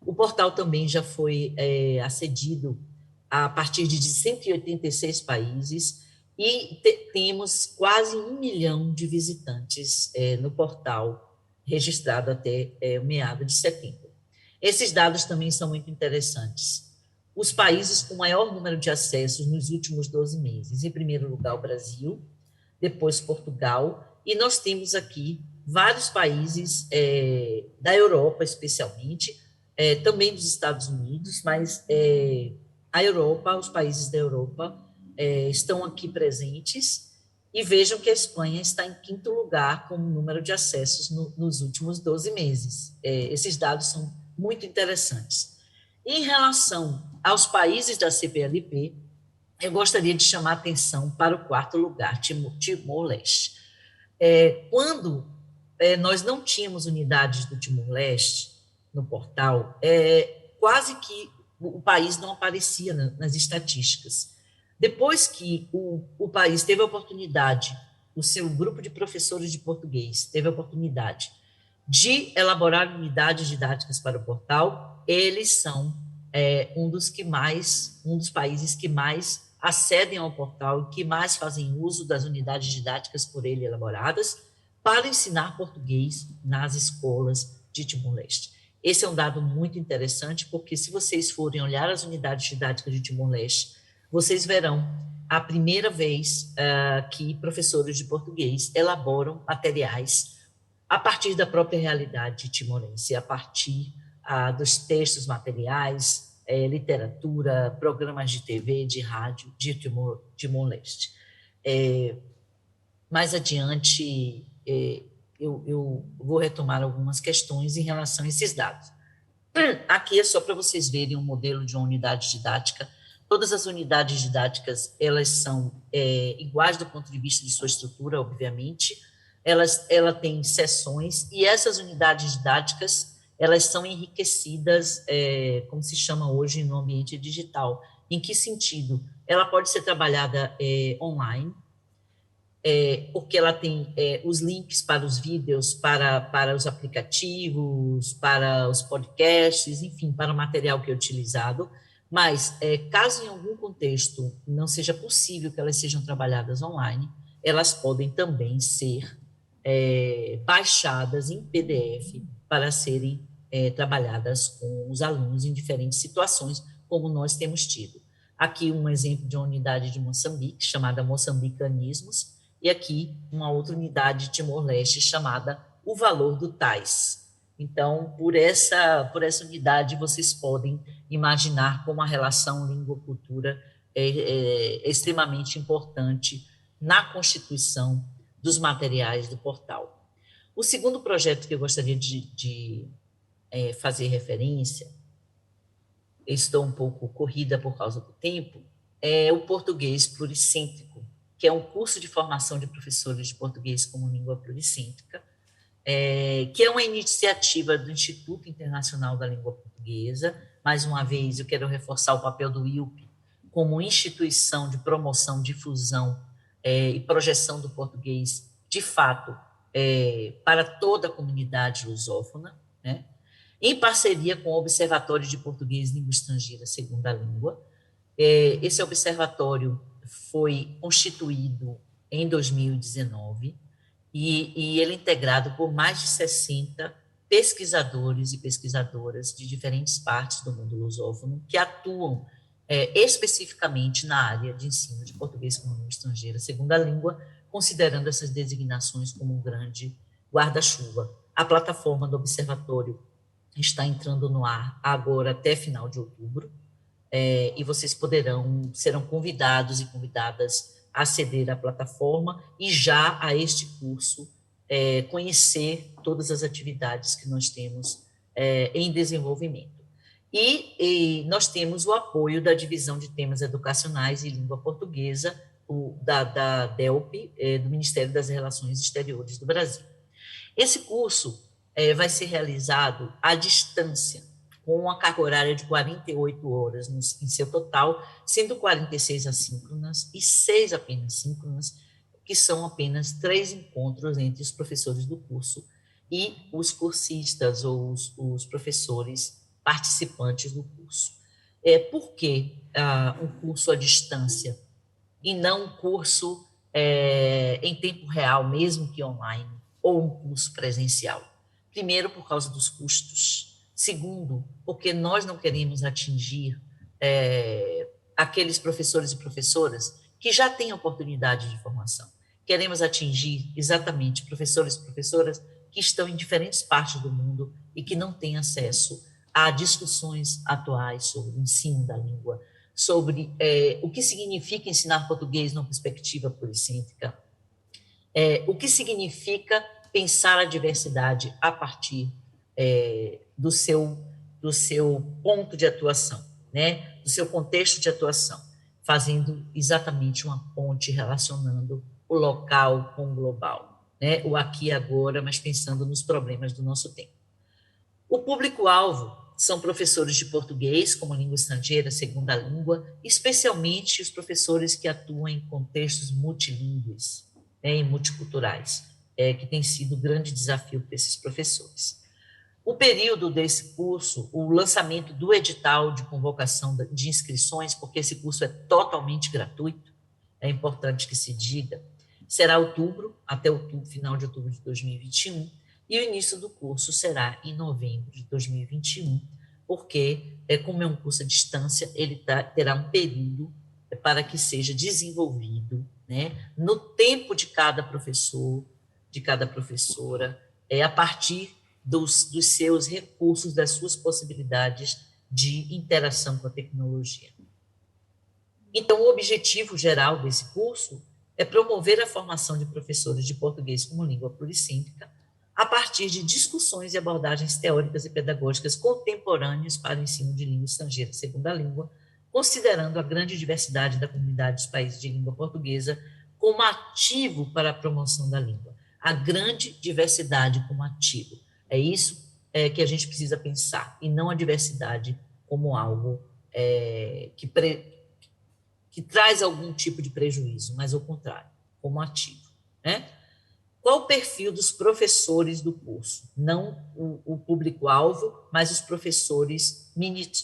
O portal também já foi acedido a partir de 186 países e temos quase 1 milhão de visitantes no portal, registrado até o meado de setembro. Esses dados também são muito interessantes. Os países com maior número de acessos nos últimos 12 meses. Em primeiro lugar, o Brasil, depois Portugal, e nós temos aqui vários países da Europa, especialmente, também dos Estados Unidos, mas a Europa, os países da Europa estão aqui presentes, e vejam que a Espanha está em quinto lugar como número de acessos nos últimos 12 meses. Esses dados são muito interessantes. Em relação aos países da CPLP, eu gostaria de chamar a atenção para o quarto lugar, Timor-Leste. Quando nós não tínhamos unidades do Timor-Leste no portal, quase que o país não aparecia nas estatísticas. Depois que o país teve a oportunidade, o seu grupo de professores de português teve a oportunidade de elaborar unidades didáticas para o portal, eles são um dos países que mais acedem ao portal e que mais fazem uso das unidades didáticas por ele elaboradas para ensinar português nas escolas de Timor-Leste. Esse é um dado muito interessante, porque se vocês forem olhar as unidades didáticas de Timor-Leste, vocês verão a primeira vez que professores de português elaboram materiais a partir da própria realidade timorense, a partir dos textos materiais, literatura, programas de TV, de rádio de Timor-Leste. Mais adiante, eu vou retomar algumas questões em relação a esses dados. Aqui é só para vocês verem um modelo de uma unidade didática. Todas as unidades didáticas, elas são iguais do ponto de vista de sua estrutura, obviamente. Ela tem seções, e essas unidades didáticas, elas são enriquecidas, como se chama hoje, no ambiente digital. Em que sentido? Ela pode ser trabalhada online, porque ela tem os links para os vídeos, para os aplicativos, para os podcasts, enfim, para o material que é utilizado. Mas, caso em algum contexto não seja possível que elas sejam trabalhadas online, elas podem também ser baixadas em PDF para serem trabalhadas com os alunos em diferentes situações, como nós temos tido. Aqui um exemplo de uma unidade de Moçambique, chamada Moçambicanismos, e aqui uma outra unidade de Timor-Leste, chamada O Valor do Tais. Então, por essa unidade, vocês podem imaginar como a relação língua-cultura é extremamente importante na constituição dos materiais do portal. O segundo projeto que eu gostaria de fazer referência, estou um pouco corrida por causa do tempo, é o Português Pluricêntrico, que é um curso de formação de professores de português como língua pluricêntrica, que é uma iniciativa do Instituto Internacional da Língua Portuguesa. Mais uma vez, eu quero reforçar o papel do IUP como instituição de promoção, difusão e projeção do português, de fato, para toda a comunidade lusófona, né? Em parceria com o Observatório de Português Língua Estrangeira Segunda Língua. Esse observatório foi constituído em 2019, e ele é integrado por mais de 60 pesquisadores e pesquisadoras de diferentes partes do mundo lusófono que atuam especificamente na área de ensino de português como língua estrangeira, segunda língua, considerando essas designações como um grande guarda-chuva. A plataforma do Observatório está entrando no ar agora até final de outubro, e vocês serão convidados e convidadas a aceder à plataforma e já a este curso conhecer todas as atividades que nós temos em desenvolvimento. E nós temos o apoio da Divisão de Temas Educacionais e Língua Portuguesa, da DELP, do Ministério das Relações Exteriores do Brasil. Esse curso vai ser realizado à distância, com uma carga horária de 48 horas em seu total, sendo 46 assíncronas e 6 apenas síncronas, que são apenas 3 encontros entre os professores do curso e os cursistas ou os professores participantes do curso. Por que um curso à distância e não um curso em tempo real, mesmo que online, ou um curso presencial? Primeiro, por causa dos custos. Segundo, porque nós não queremos atingir aqueles professores e professoras que já têm oportunidade de formação. Queremos atingir exatamente professores e professoras que estão em diferentes partes do mundo e que não têm acesso a discussões atuais sobre o ensino da língua, sobre o que significa ensinar português numa perspectiva policêntrica, o que significa pensar a diversidade a partir do seu ponto de atuação, né? Do seu contexto de atuação, fazendo exatamente uma ponte relacionando o local com o global, né? O aqui e agora, mas pensando nos problemas do nosso tempo. O público-alvo são professores de português como língua estrangeira, segunda língua, especialmente os professores que atuam em contextos multilingües, né, e multiculturais, que tem sido um grande desafio para esses professores. O período desse curso, o lançamento do edital de convocação de inscrições, porque esse curso é totalmente gratuito, é importante que se diga, será outubro, até final de outubro de 2021, e o início do curso será em novembro de 2021, porque, como é um curso à distância, ele terá um período para que seja desenvolvido, né, no tempo de cada professor, de cada professora, a partir dos seus recursos, das suas possibilidades de interação com a tecnologia. Então, o objetivo geral desse curso é promover a formação de professores de português como língua policêntrica a partir de discussões e abordagens teóricas e pedagógicas contemporâneas para o ensino de língua estrangeira segunda língua, considerando a grande diversidade da comunidade dos países de língua portuguesa como ativo para a promoção da língua. A grande diversidade como ativo. É isso que a gente precisa pensar, e não a diversidade como algo que traz algum tipo de prejuízo, mas ao contrário, como ativo, né? Qual o perfil dos professores do curso? Não o público-alvo, mas os professores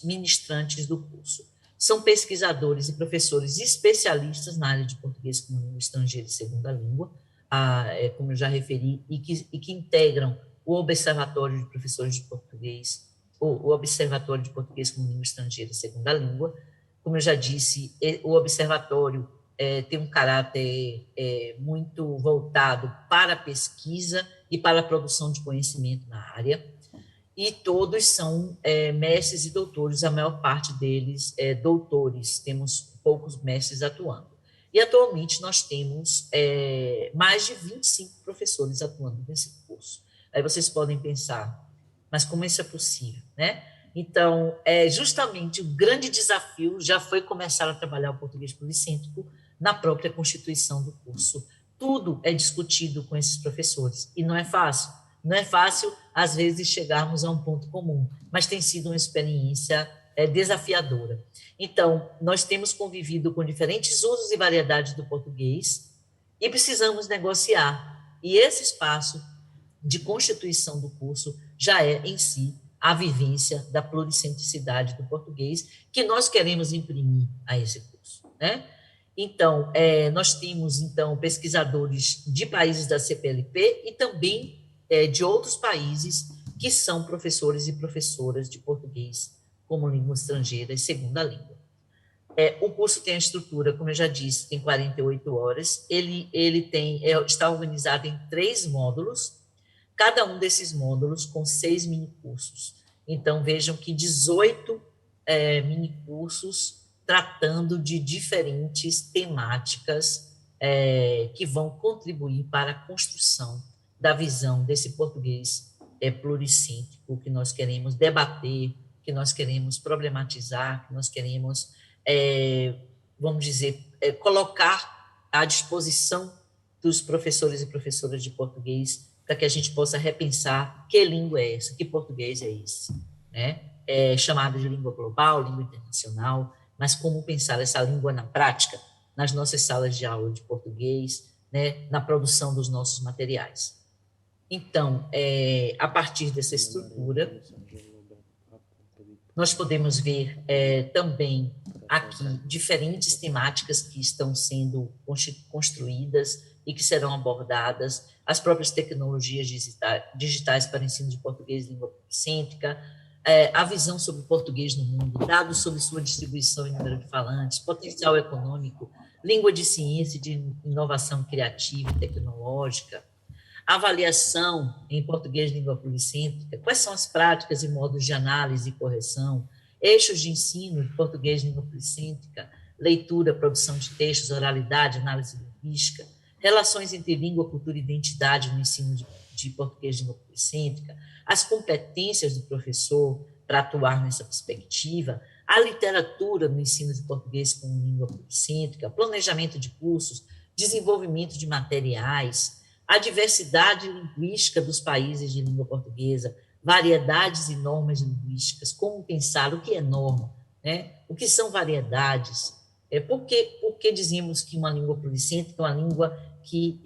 ministrantes do curso. São pesquisadores e professores especialistas na área de português como língua estrangeira e segunda língua, como eu já referi, e que integram o Observatório de Professores de Português, o Observatório de Português como língua estrangeira e segunda língua. Como eu já disse, o observatório tem um caráter muito voltado para a pesquisa e para a produção de conhecimento na área, e todos são mestres e doutores, a maior parte deles doutores, temos poucos mestres atuando. E, atualmente, nós temos mais de 25 professores atuando nesse curso. Aí vocês podem pensar, mas como isso é possível, né? Então, justamente o grande desafio já foi começar a trabalhar o português policêntrico na própria constituição do curso. Tudo é discutido com esses professores, e não é fácil. Não é fácil, às vezes, chegarmos a um ponto comum, mas tem sido uma experiência desafiadora. Então, nós temos convivido com diferentes usos e variedades do português e precisamos negociar. E esse espaço de constituição do curso já é, em si, a vivência da pluricentricidade do português que nós queremos imprimir a esse curso, né? Então, nós temos, então, pesquisadores de países da CPLP e também de outros países que são professores e professoras de português como língua estrangeira e segunda língua. O curso tem a estrutura, como eu já disse, tem 48 horas, ele está organizado em 3 módulos, cada um desses módulos com 6 minicursos. Então, vejam que 18 minicursos tratando de diferentes temáticas que vão contribuir para a construção da visão desse português pluricêntrico que nós queremos debater, que nós queremos problematizar, que nós queremos, vamos dizer, colocar à disposição dos professores e professoras de português para que a gente possa repensar que língua é essa, que português é esse, né? É chamado de língua global, língua internacional, mas como pensar essa língua na prática, nas nossas salas de aula de português, né, na produção dos nossos materiais. Então, a partir dessa estrutura, nós podemos ver também aqui diferentes temáticas que estão sendo construídas e que serão abordadas, as próprias tecnologias digitais para ensino de português língua pluricêntrica, a visão sobre o português no mundo, dados sobre sua distribuição e número de falantes, potencial econômico, língua de ciência e de inovação criativa e tecnológica, avaliação em português língua pluricêntrica, quais são as práticas e modos de análise e correção, eixos de ensino de português língua pluricêntrica, leitura, produção de textos, oralidade, análise linguística, relações entre língua, cultura e identidade no ensino de português língua pluricêntrica, as competências do professor para atuar nessa perspectiva, a literatura no ensino de português como língua pluricêntrica, planejamento de cursos, desenvolvimento de materiais, a diversidade linguística dos países de língua portuguesa, variedades e normas linguísticas, como pensar o que é norma, né? O que são variedades, por que dizemos que uma língua pluricêntrica é uma língua que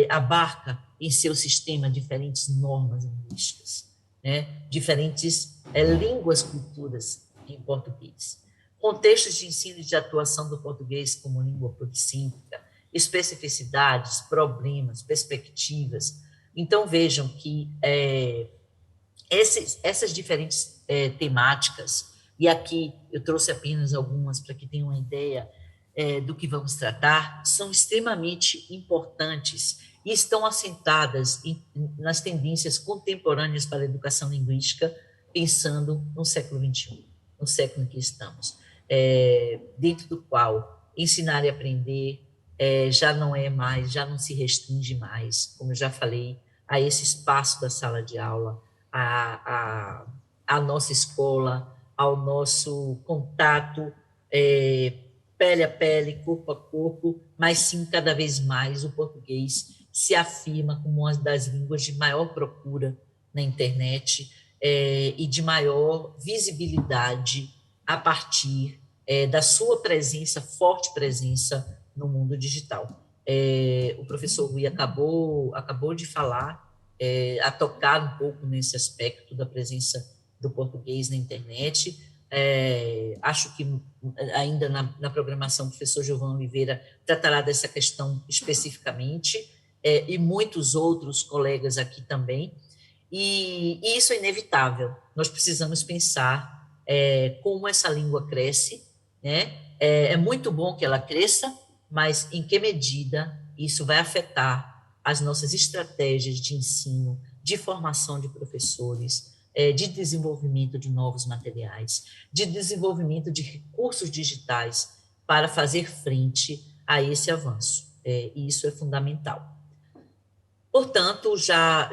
abarca em seu sistema diferentes normas linguísticas, né? Diferentes línguas, culturas em português. Contextos de ensino e de atuação do português como língua pluricêntrica, especificidades, problemas, perspectivas. Então, vejam que essas diferentes temáticas, e aqui eu trouxe apenas algumas para que tenham uma ideia do que vamos tratar, são extremamente importantes e estão assentadas nas tendências contemporâneas para a educação linguística, pensando no século XXI, no século em que estamos, dentro do qual ensinar e aprender já não se restringe mais, como eu já falei, a esse espaço da sala de aula, à nossa escola, ao nosso contato pele a pele, corpo a corpo, mas sim, cada vez mais, o português se afirma como uma das línguas de maior procura na internet e de maior visibilidade a partir da sua presença, forte presença no mundo digital. O professor Rui acabou de falar, a tocar um pouco nesse aspecto da presença do português na internet. Acho que ainda na programação o professor Giovanni Oliveira tratará dessa questão especificamente, e muitos outros colegas aqui também, e isso é inevitável. Nós precisamos pensar como essa língua cresce, né? É muito bom que ela cresça, mas em que medida isso vai afetar as nossas estratégias de ensino, de formação de professores, de desenvolvimento de novos materiais, de desenvolvimento de recursos digitais para fazer frente a esse avanço. E isso é fundamental. Portanto, já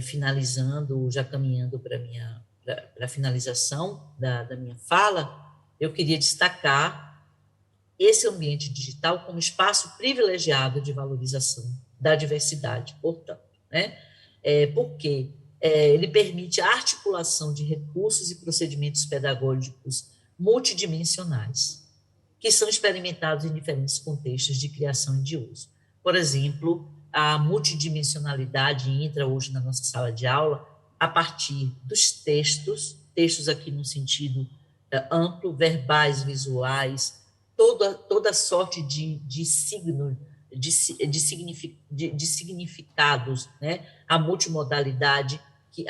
finalizando, já caminhando para a finalização da minha fala, eu queria destacar esse ambiente digital como espaço privilegiado de valorização da diversidade, portanto, né? Porque ele permite a articulação de recursos e procedimentos pedagógicos multidimensionais, que são experimentados em diferentes contextos de criação e de uso. Por exemplo, a multidimensionalidade entra hoje na nossa sala de aula a partir dos textos aqui no sentido amplo, verbais, visuais, toda sorte de signo, de significados, né? A multimodalidade, que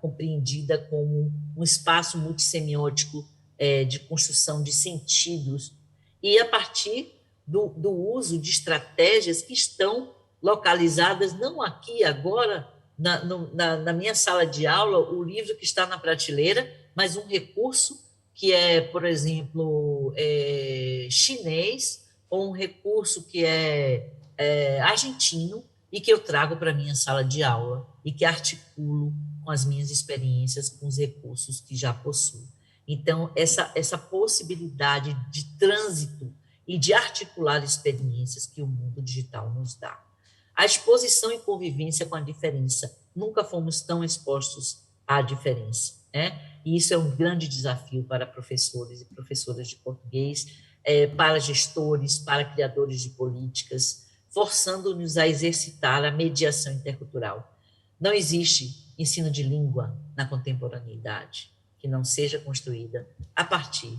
compreendida como um espaço multissemiótico de construção de sentidos, e a partir do uso de estratégias que estão localizadas, não aqui, agora, na minha sala de aula, o livro que está na prateleira, mas um recurso que é, por exemplo, chinês, ou um recurso que é argentino, e que eu trago para a minha sala de aula, e que articulo com as minhas experiências, com os recursos que já possuo. Então, essa possibilidade de trânsito e de articular experiências que o mundo digital nos dá. A exposição e convivência com a diferença. Nunca fomos tão expostos à diferença, né? E isso é um grande desafio para professores e professoras de português, para gestores, para criadores de políticas, forçando-nos a exercitar a mediação intercultural. Não existe ensino de língua na contemporaneidade que não seja construída a partir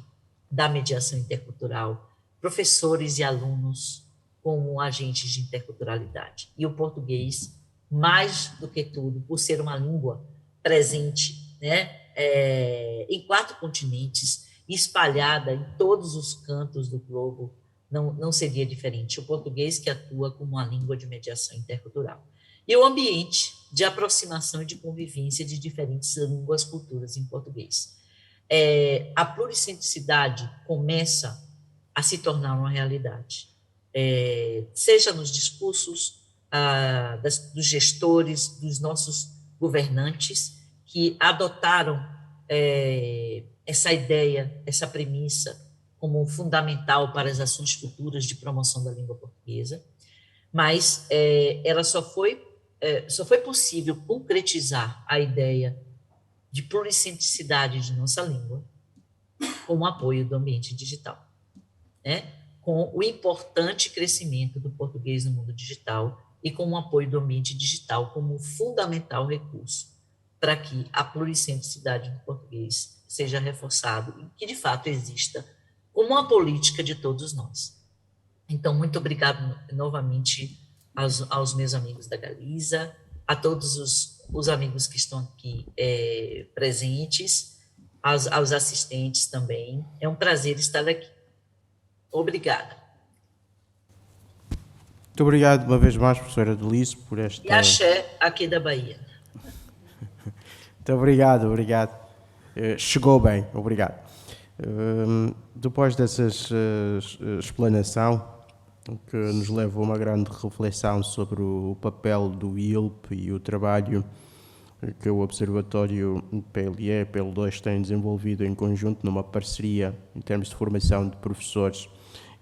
da mediação intercultural, professores e alunos como agentes de interculturalidade. E o português, mais do que tudo, por ser uma língua presente, né, em 4 continentes, espalhada em todos os cantos do globo, não seria diferente. O português que atua como uma língua de mediação intercultural. E o ambiente de aproximação e de convivência de diferentes línguas, culturas em português. A pluricentricidade começa a se tornar uma realidade, seja nos discursos dos gestores, dos nossos governantes, que adotaram essa ideia, essa premissa, como fundamental para as ações futuras de promoção da língua portuguesa, mas ela só foi possível concretizar a ideia de pluricentricidade de nossa língua com o apoio do ambiente digital, né? Com o importante crescimento do português no mundo digital e com o apoio do ambiente digital como um fundamental recurso para que a pluricentricidade do português seja reforçado e que, de fato, exista como uma política de todos nós. Então, muito obrigado novamente aos meus amigos da Galiza, a todos os amigos que estão aqui presentes, aos assistentes também. É um prazer estar aqui. Obrigada. Muito obrigado uma vez mais, professora Delice, por esta... E axé aqui da Bahia. Muito obrigado. Chegou bem, obrigado. Depois dessa explanação, que nos leva a uma grande reflexão sobre o papel do ILP e o trabalho que o Observatório PLE e PL2 têm desenvolvido em conjunto numa parceria em termos de formação de professores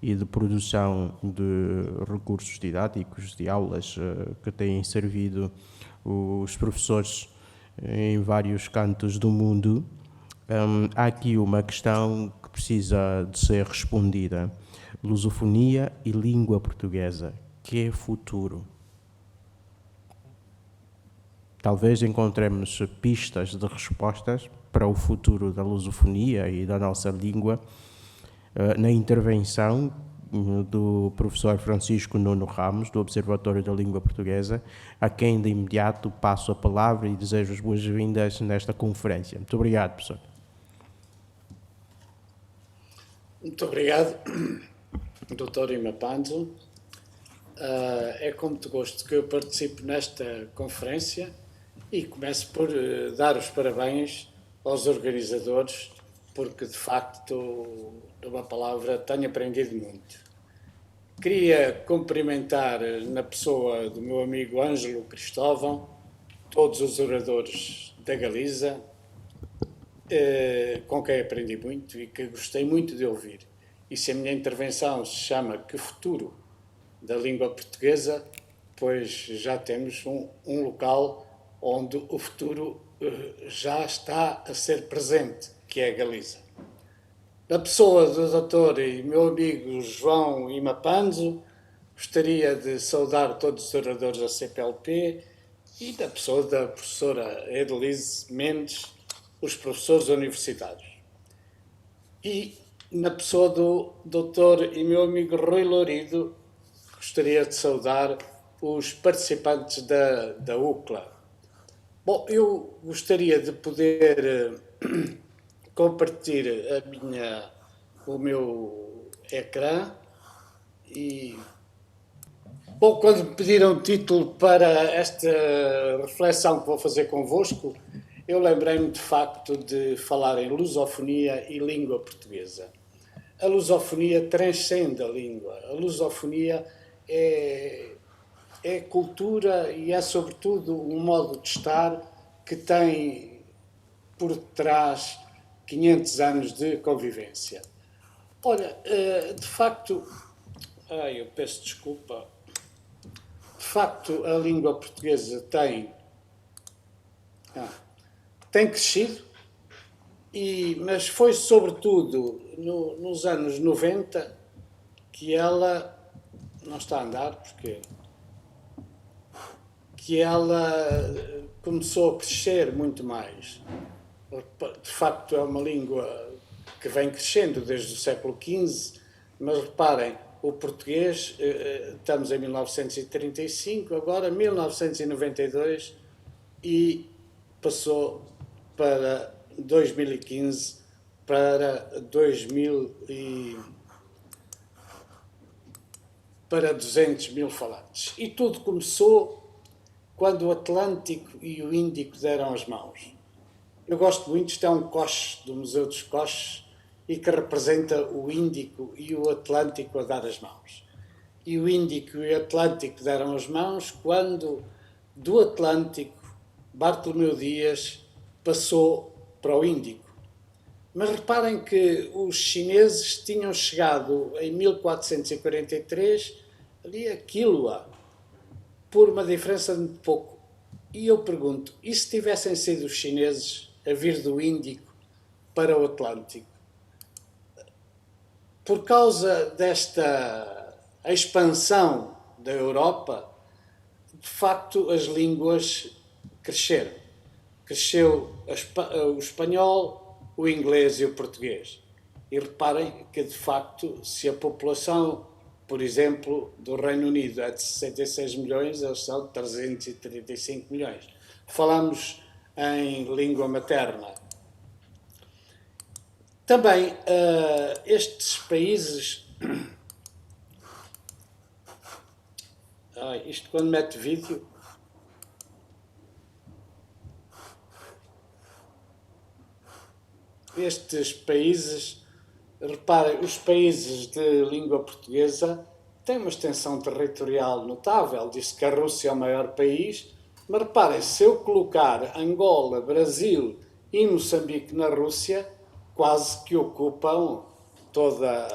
e de produção de recursos didáticos, de aulas que têm servido os professores em vários cantos do mundo. Há aqui uma questão que precisa de ser respondida. Lusofonia e língua portuguesa, que é futuro? Talvez encontremos pistas de respostas para o futuro da lusofonia e da nossa língua na intervenção do professor Francisco Nuno Ramos, do Observatório da Língua Portuguesa, a quem de imediato passo a palavra e desejo as boas-vindas nesta conferência. Muito obrigado, professor. Muito obrigado, Dr. Imapanzo. É com muito gosto que eu participo nesta conferência e começo por dar os parabéns aos organizadores, porque, de facto, numa palavra, tenho aprendido muito. Queria cumprimentar, na pessoa do meu amigo Ângelo Cristóvão, todos os oradores da Galiza, com quem aprendi muito e que gostei muito de ouvir. E se a minha intervenção se chama Que Futuro da Língua Portuguesa, pois já temos um local onde o futuro já está a ser presente, que é a Galiza. Na pessoa do doutor e meu amigo João Imapanzo, gostaria de saudar todos os oradores da CPLP e da pessoa da professora Edelise Mendes, os professores universitários. E na pessoa do doutor e meu amigo Rui Lourido, gostaria de saudar os participantes da UCLA. Bom, eu gostaria de poder compartilhar o meu ecrã e, bom, quando me pediram o título para esta reflexão que vou fazer convosco, eu lembrei-me de facto de falar em lusofonia e língua portuguesa. A lusofonia transcende a língua. A lusofonia é cultura e é, sobretudo, um modo de estar que tem por trás 500 anos de convivência. Olha, de facto, eu peço desculpa, de facto a língua portuguesa tem crescido, mas foi sobretudo nos anos 90 que ela não está a andar, porque que ela começou a crescer muito mais. De facto, é uma língua que vem crescendo desde o século XV, mas reparem, o português, estamos em 1935, agora 1992, e passou para 2015 para 200 mil falantes. E tudo começou quando o Atlântico e o Índico deram as mãos. Eu gosto muito, isto é um coche do Museu dos Coches e que representa o Índico e o Atlântico a dar as mãos. E o Índico e o Atlântico deram as mãos quando do Atlântico Bartolomeu Dias passou para o Índico. Mas reparem que os chineses tinham chegado em 1443 ali a Quilua, por uma diferença de muito pouco. E eu pergunto, e se tivessem sido os chineses a vir do Índico para o Atlântico? Por causa desta expansão da Europa, de facto as línguas cresceram. Cresceu o espanhol, o inglês e o português. E reparem que, de facto, se a população, por exemplo, do Reino Unido é de 66 milhões, eles são de 335 milhões. Falamos em língua materna. Também estes países... isto quando mete vídeo... Estes países, reparem, os países de língua portuguesa têm uma extensão territorial notável. Diz-se que a Rússia é o maior país, mas reparem, se eu colocar Angola, Brasil e Moçambique na Rússia, quase que ocupam toda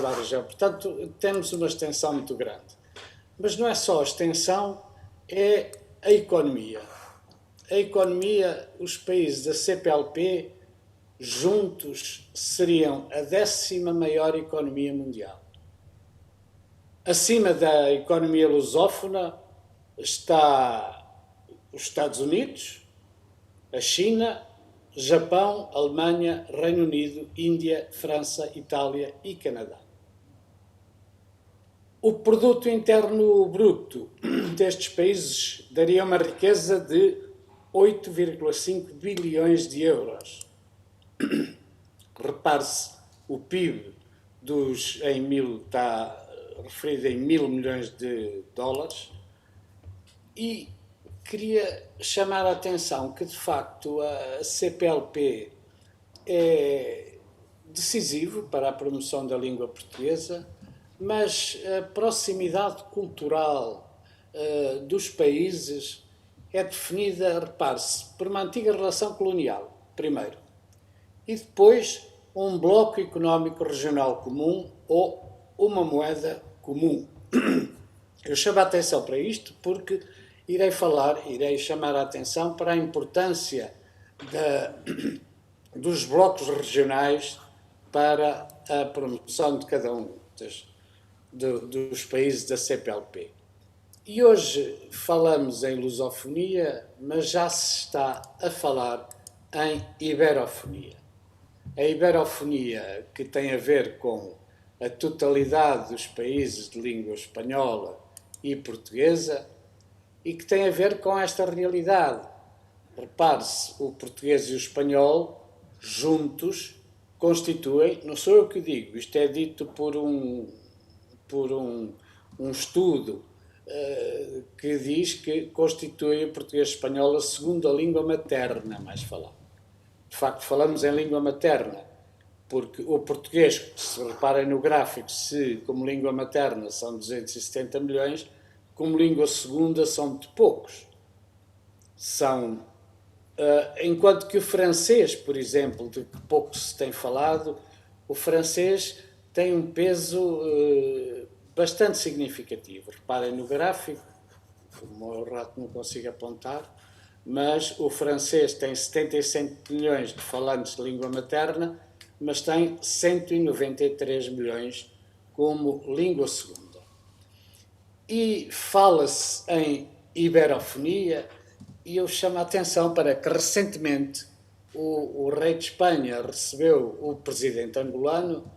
a região. Portanto, temos uma extensão muito grande. Mas não é só a extensão, é a economia. A economia, os países da CPLP, juntos, seriam a 10ª maior economia mundial. Acima da economia lusófona está os Estados Unidos, a China, Japão, Alemanha, Reino Unido, Índia, França, Itália e Canadá. O produto interno bruto destes países daria uma riqueza de 8,5 bilhões de euros. Repare-se, o PIB está referido em 1.000 milhões de dólares, e queria chamar a atenção que, de facto, a CPLP é decisivo para a promoção da língua portuguesa, mas a proximidade cultural dos países é definida, repare-se, por uma antiga relação colonial, primeiro, e depois um bloco económico regional comum ou uma moeda comum. Eu chamo a atenção para isto porque irei chamar a atenção para a importância dos blocos regionais para a promoção de cada um dos países da CPLP. E hoje falamos em lusofonia, mas já se está a falar em iberofonia. a iberofonia, que tem a ver com a totalidade dos países de língua espanhola e portuguesa, e que tem a ver com esta realidade. Repare-se, o português e o espanhol, juntos, constituem, não sou eu que digo, isto é dito por um estudo que diz que constitui o português e o espanhol a segunda língua materna mais falada. De facto, falamos em língua materna, porque o português, se reparem no gráfico, se como língua materna são 270 milhões, como língua segunda são muito poucos. Enquanto que o francês, por exemplo, de que pouco se tem falado, o francês tem um peso bastante significativo. Reparem no gráfico, como o rato não consigo apontar, mas o francês tem 75 milhões de falantes de língua materna, mas tem 193 milhões como língua segunda. E fala-se em iberofonia, e eu chamo a atenção para que recentemente o rei de Espanha recebeu o presidente angolano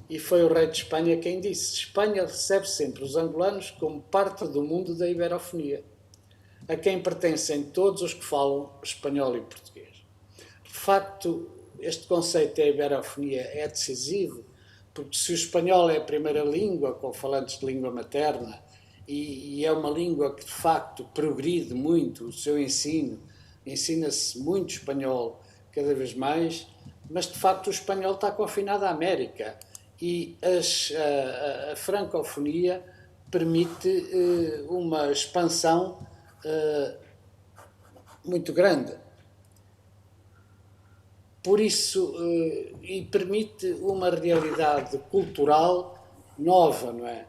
e foi o rei de Espanha quem disse: Espanha recebe sempre os angolanos como parte do mundo da iberofonia, a quem pertencem todos os que falam espanhol e português. De facto, este conceito da iberofonia é decisivo, porque se o espanhol é a primeira língua com falantes de língua materna e é uma língua que de facto progride muito o seu ensino, ensina-se muito espanhol cada vez mais, mas de facto o espanhol está confinado à América e a francofonia permite uma expansão muito grande. Por isso, e permite uma realidade cultural nova, não é?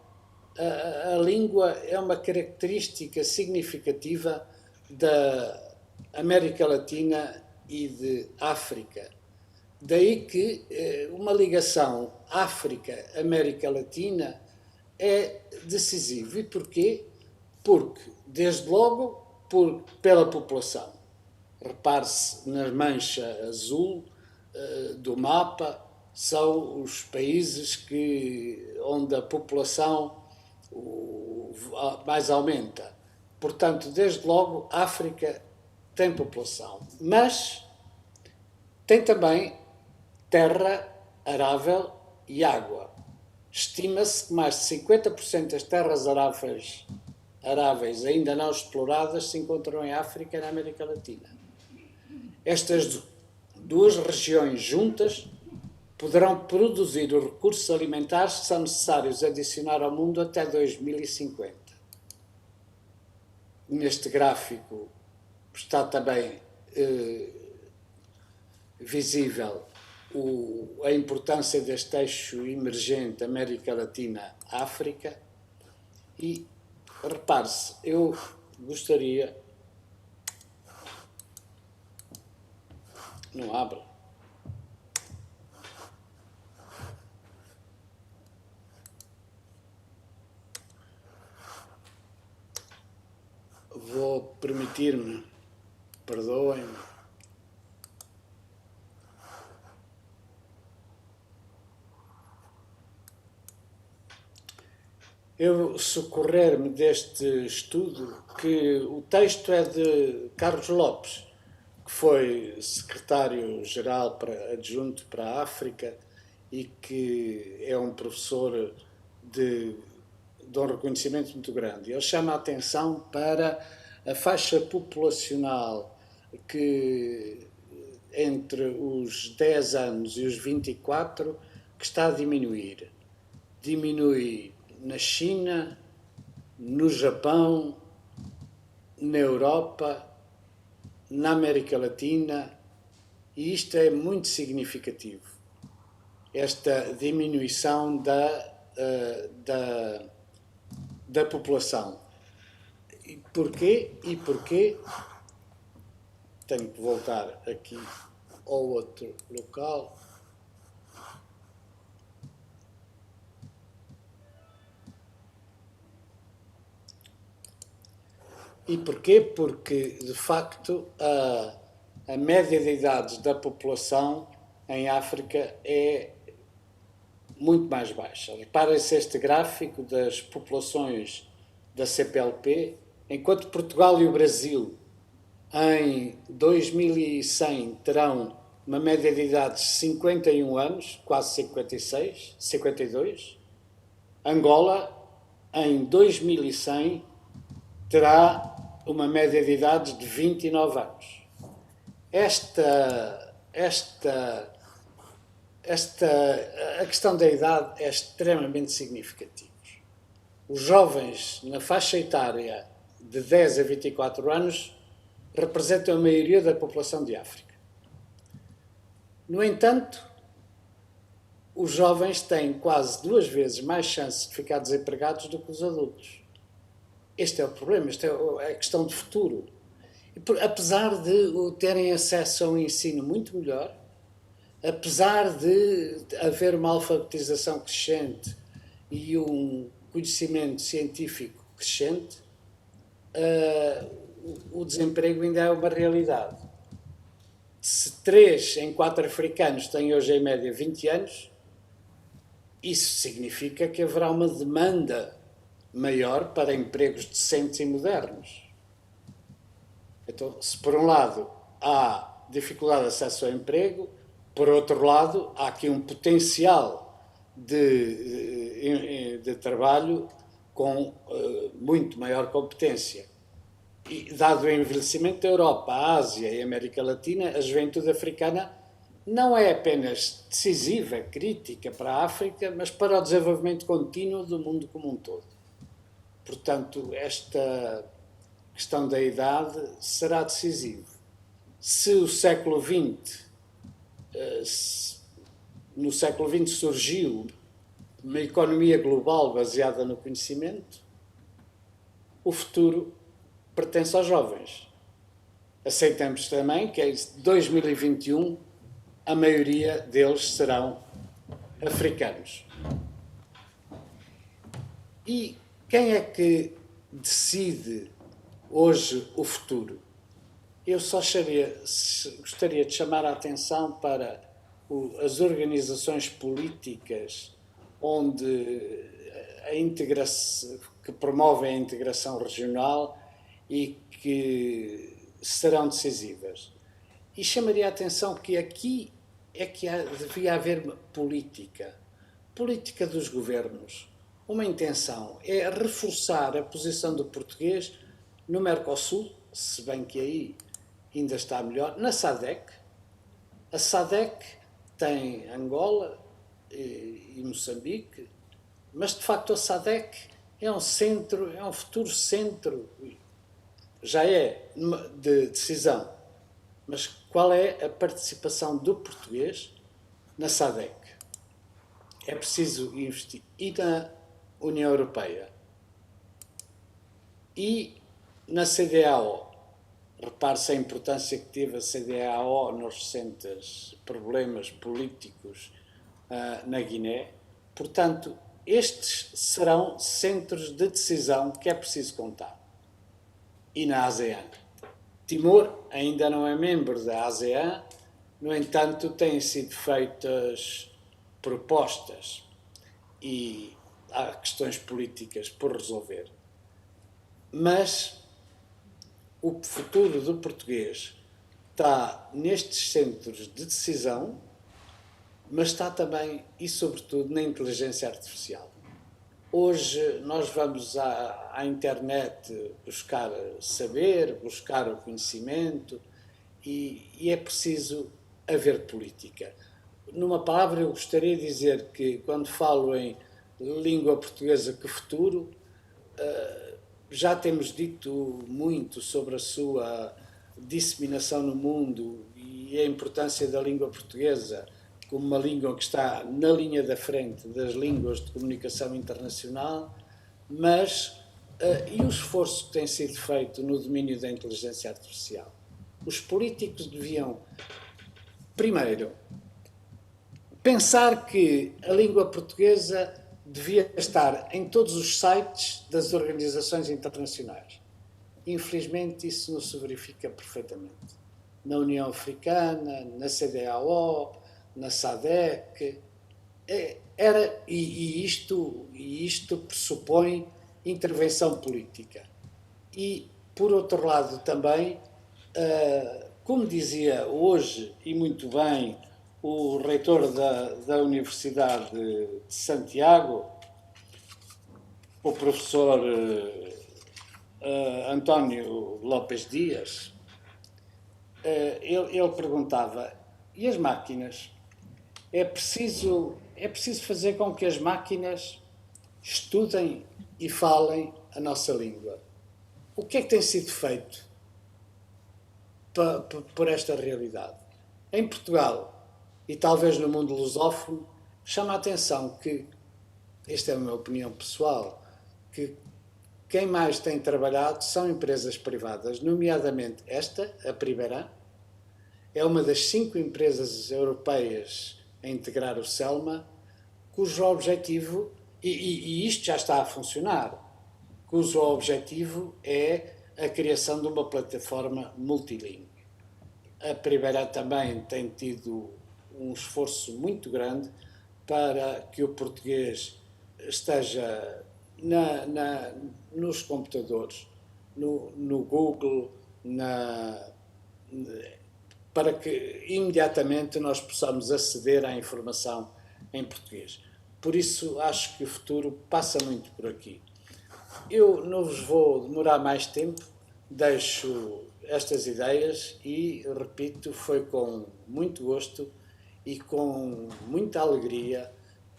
A língua é uma característica significativa da América Latina e de África. Daí que uma ligação África-América Latina é decisiva. E porquê? Porque, desde logo, pela população. Repare-se na mancha azul do mapa, são os países onde a população mais aumenta. Portanto, desde logo, a África tem população. Mas tem também terra arável e água. Estima-se que mais de 50% das terras aráveis ainda não exploradas se encontram em África e na América Latina. Estas duas regiões juntas poderão produzir os recursos alimentares que são necessários adicionar ao mundo até 2050. Neste gráfico está também visível a importância deste eixo emergente América Latina-África e, repare-se, eu gostaria... Não abre. Vou permitir-me, perdoem-me. Eu socorrer-me deste estudo, que o texto é de Carlos Lopes, que foi secretário-geral adjunto para a África e que é um professor de um reconhecimento muito grande. Ele chama a atenção para a faixa populacional que entre os 10 anos e os 24 que está a diminuir. Diminui na China, no Japão, na Europa, na América Latina, e isto é muito significativo. Esta diminuição da população. E porquê? Tenho que voltar aqui ao outro local. E porquê? Porque, de facto, a média de idades da população em África é muito mais baixa. Reparem-se este gráfico das populações da CPLP, enquanto Portugal e o Brasil em 2100 terão uma média de idade de 51 anos, quase 56, 52. Angola, em 2100, terá uma média de idade de 29 anos. A questão da idade é extremamente significativa. Os jovens na faixa etária de 10 a 24 anos representam a maioria da população de África. No entanto, os jovens têm quase 2 vezes mais chances de ficar desempregados do que os adultos. Este é o problema, esta é a questão de futuro. E, apesar de terem acesso a um ensino muito melhor, apesar de haver uma alfabetização crescente e um conhecimento científico crescente, o desemprego ainda é uma realidade. Se 3 em 4 africanos têm hoje em média 20 anos, isso significa que haverá uma demanda maior para empregos decentes e modernos. Então, se por um lado há dificuldade de acesso ao emprego, por outro lado há aqui um potencial de trabalho com muito maior competência. E, dado o envelhecimento da Europa, a Ásia e a América Latina, a juventude africana não é apenas decisiva, crítica para a África, mas para o desenvolvimento contínuo do mundo como um todo. Portanto, esta questão da idade será decisiva. Se o século XX, no século XX surgiu uma economia global baseada no conhecimento, o futuro pertence aos jovens. Aceitamos também que em 2021 a maioria deles serão africanos. E quem é que decide hoje o futuro? Eu só gostaria de chamar a atenção para as organizações políticas onde que promovem a integração regional e que serão decisivas. E chamaria a atenção que aqui é que devia haver política dos governos. Uma intenção é reforçar a posição do português no Mercosul, se bem que aí ainda está melhor, na SADC. A SADC tem Angola e Moçambique, mas de facto a SADC é um futuro centro, já é de decisão. Mas qual é a participação do português na SADC? É preciso investir e na União Europeia e na CEDEAO. Repare-se a importância que teve a CEDEAO nos recentes problemas políticos na Guiné. Portanto, estes serão centros de decisão que é preciso contar. E na ASEAN. Timor ainda não é membro da ASEAN, no entanto, têm sido feitas propostas e há questões políticas por resolver. Mas o futuro do português está nestes centros de decisão, mas está também e sobretudo na inteligência artificial. Hoje nós vamos à internet buscar saber, buscar o conhecimento e é preciso haver política. Numa palavra, eu gostaria de dizer que quando falo em língua portuguesa que futuro, já temos dito muito sobre a sua disseminação no mundo e a importância da língua portuguesa como uma língua que está na linha da frente das línguas de comunicação internacional, mas e o esforço que tem sido feito no domínio da inteligência artificial? Os políticos deviam, primeiro, pensar que a língua portuguesa devia estar em todos os sites das organizações internacionais. Infelizmente, isso não se verifica perfeitamente. Na União Africana, na CEDEAO, na SADEC, isto pressupõe intervenção política. E, por outro lado, também, como dizia hoje, e muito bem, o reitor da Universidade de Santiago, o professor António Lopes Dias, ele perguntava, e as máquinas? É preciso fazer com que as máquinas estudem e falem a nossa língua. O que é que tem sido feito por esta realidade? Em Portugal, e talvez no mundo lusófono, chama a atenção que, esta é a minha opinião pessoal, que quem mais tem trabalhado são empresas privadas, nomeadamente esta, a Primeira, é uma das 5 empresas europeias a integrar o CELMA, cujo objetivo, e isto já está a funcionar, cujo objetivo é a criação de uma plataforma multilingue. A Primeira também tem tido um esforço muito grande para que o português esteja nos computadores, no Google, para que imediatamente nós possamos aceder à informação em português. Por isso, acho que o futuro passa muito por aqui. Eu não vos vou demorar mais tempo, deixo estas ideias e, repito, foi com muito gosto e com muita alegria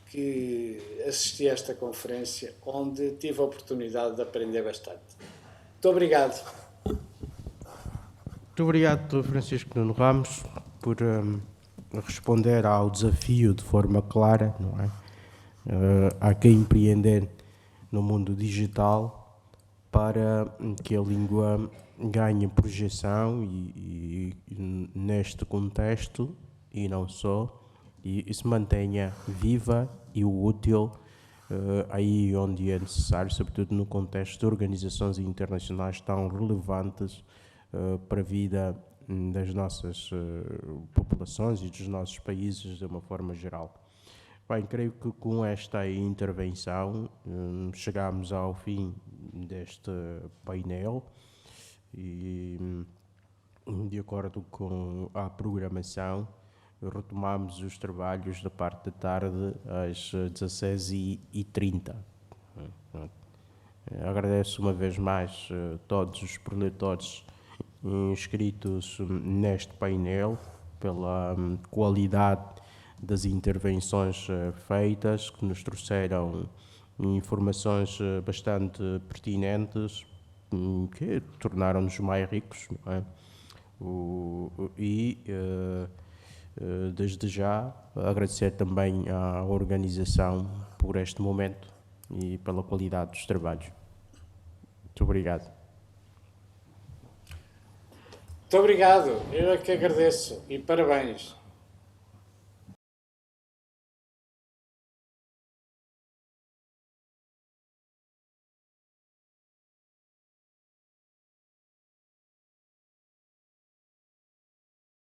que assisti a esta conferência, onde tive a oportunidade de aprender bastante. Muito obrigado. Muito obrigado, Dr. Francisco Nuno Ramos, por responder ao desafio de forma clara, não é? Há quem empreender no mundo digital para que a língua ganhe projeção e neste contexto, e não só, e se mantenha viva e útil aí onde é necessário, sobretudo no contexto de organizações internacionais tão relevantes para a vida das nossas populações e dos nossos países de uma forma geral. Bem, creio que com esta intervenção chegamos ao fim deste painel e, de acordo com a programação, retomamos os trabalhos da parte da tarde às 16h30. Agradeço uma vez mais a todos os preletores inscritos neste painel pela qualidade das intervenções feitas, que nos trouxeram informações bastante pertinentes, que tornaram-nos mais ricos, não é? Desde já agradecer também à organização por este momento e pela qualidade dos trabalhos. Muito obrigado. Muito obrigado, eu é que agradeço e parabéns.